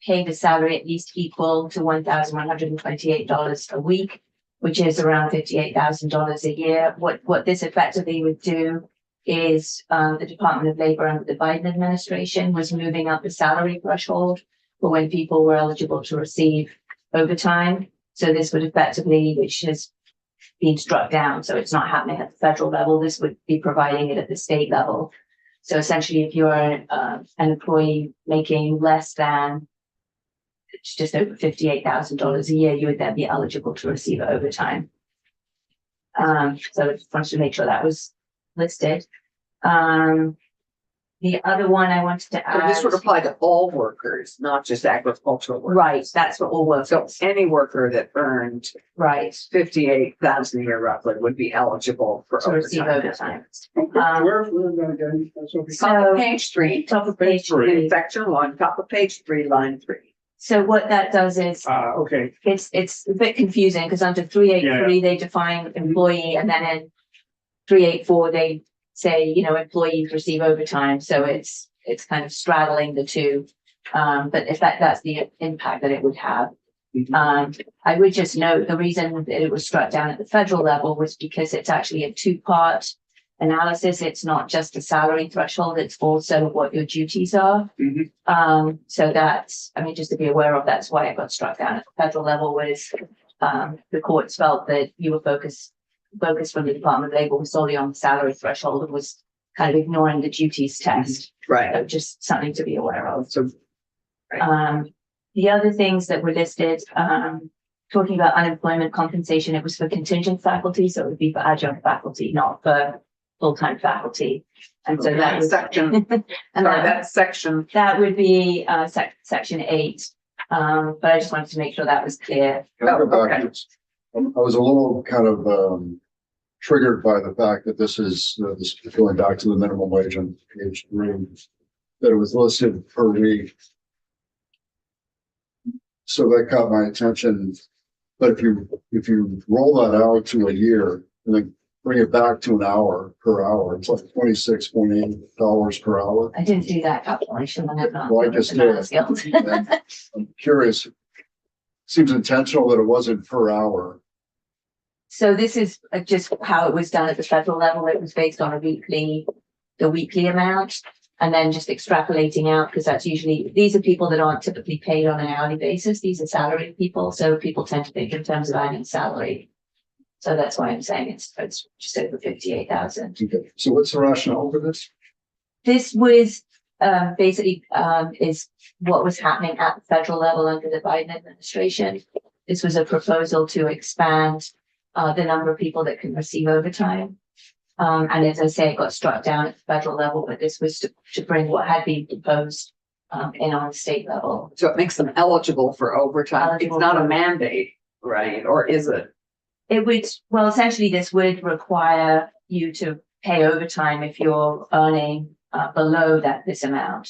pay the salary at least equal to $1,128 a week, which is around $58,000 a year. What this effectively would do is the Department of Labor under the Biden administration was moving up the salary threshold for when people were eligible to receive overtime. So this would effectively, which has been struck down, so it's not happening at the federal level, this would be providing it at the state level. So essentially, if you're an employee making less than just over $58,000 a year, you would then be eligible to receive overtime. So I just wanted to make sure that was listed. The other one I wanted to So add. this would apply to all workers, not just agricultural workers. Right, that's what all workers. So any worker that earned Right, 58,000 a year roughly would be eligible for to receive overtime. overtime. Where that again? That's okay. Top So- of page 3, Top of page three. three. in section 1, top of page 3, line 3. So what that does is Okay, it's a bit confusing because under 383, they define employee, and then in 384, they say, employees receive overtime. So it's kind of straddling the two. But if that's the impact that it would have. I would just note the reason that it was struck down at the federal level was because it's actually a 2-part analysis. It's not just a salary threshold, it's also what your duties are. So that's, just to be aware of, that's why it got struck down at the federal level, was the courts felt that you were focused from the Department of Labor was solely on the salary threshold and was kind of ignoring the duties test. Right. So just something to be aware of. So The other things that were listed, talking about unemployment compensation, it was for contingent faculty, so it would be for adjunct faculty, not for full-time faculty. And so that was section, and sorry, that's section. that would be section 8. But I just wanted to make sure that was clear. Can I go Oh, back? okay. I was a little kind of triggered by the fact that this is going back to the minimum wage on page 3, that it was listed per week. So that caught my attention. But if you roll that out to a year and then bring it back to an hour per hour, it's like $26.8 per hour. I didn't do that calculation. I have not. Well, I just did. Skills. And I'm curious, seems intentional that it wasn't per hour. So this is just how it was done at the federal level. It was based on the weekly amount, and then just extrapolating out, because that's usually, these are people that aren't typically paid on an hourly basis. These are salaried people. So people tend to think in terms of annual salary. So that's why I'm saying it's just over 58,000. Okay. So what's the rationale for this? This was basically is what was happening at the federal level under the Biden administration. This was a proposal to expand the number of people that can receive overtime. And as I say, it got struck down at the federal level, but this was to bring what had been proposed in on the state level. So it makes them eligible for overtime. Eligible It's not for- a mandate, right? Or is it? It would, well, essentially this would require you to pay overtime if you're earning below this amount.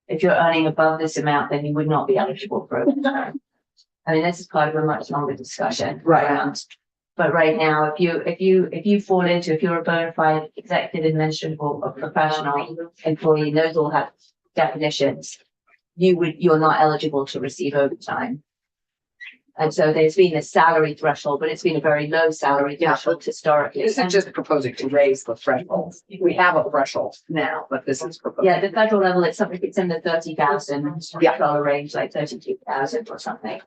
If you're earning above this amount, then you would not be eligible for overtime. This is part of a much longer discussion. Right. But right now, if you fall into, if you're a bona fide executive, administrative, or professional employee, and those all have definitions, you're not eligible to receive overtime. And so there's been a salary threshold, but it's been a very low salary Yeah, threshold historically. This is just proposing to raise the threshold. We have a threshold now, but this is proposing. Yeah, the federal level, it's in the $30,000 range, like 32,000 or something.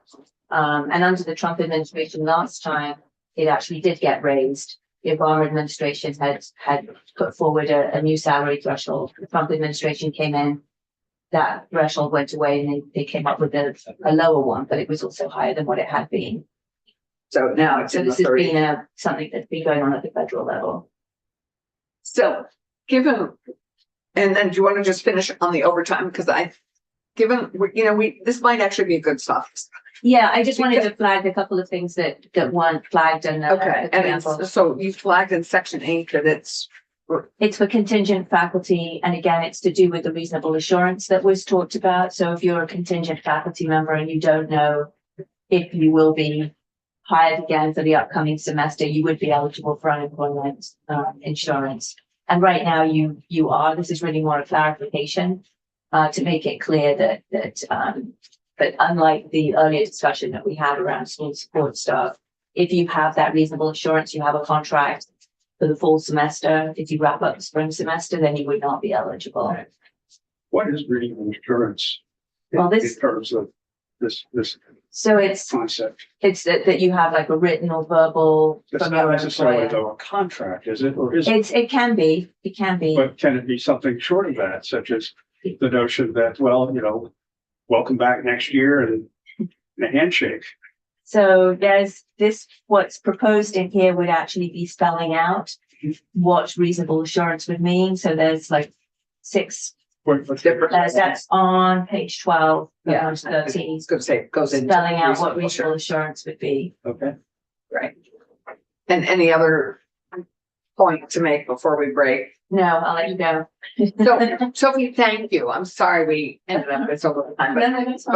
And under the Trump administration last time, it actually did get raised. The Obama administration had put forward a new salary threshold. The Trump administration came in, that threshold went away, and they came up with a lower one, but it was also higher than what it had been. So now it's So in the this has 30. been something that's been going on at the federal level. So, given, and then do you want to just finish on the overtime? Because this might actually be a good stuff. Yeah, I just wanted to flag a couple of things that weren't flagged in the. Okay, and example. so you flagged in section 8 that it's, It's for contingent faculty, and again, it's to do with the reasonable assurance that was talked about. So if you're a contingent faculty member and you don't know if you will be hired again for the upcoming semester, you would be eligible for unemployment insurance. And right now you are. This is really more a clarification to make it clear that unlike the earlier discussion that we had around school support staff, if you have that reasonable assurance, you have a contract for the fall semester. If you wrap up the spring semester, then you would not be eligible. What is reading insurance? Well, In this, terms of this so it's concept, that you have like a written or verbal it's from not your necessarily employer. though a contract, is it? Or is it? It can be, But can it be something short of that, such as the notion that, well, welcome back next year and a handshake? So there's this, what's proposed in here would actually be spelling out what reasonable assurance would mean. So there's like 6, different. that's on page 12, Yeah. page 13, I was gonna say, it goes into. spelling out what reasonable reasonable assurance would be. Okay. Right. And any other point to make before we break? No, I'll let you go. So, Sophie, thank you. I'm sorry we ended up this over time, but No, that's fine.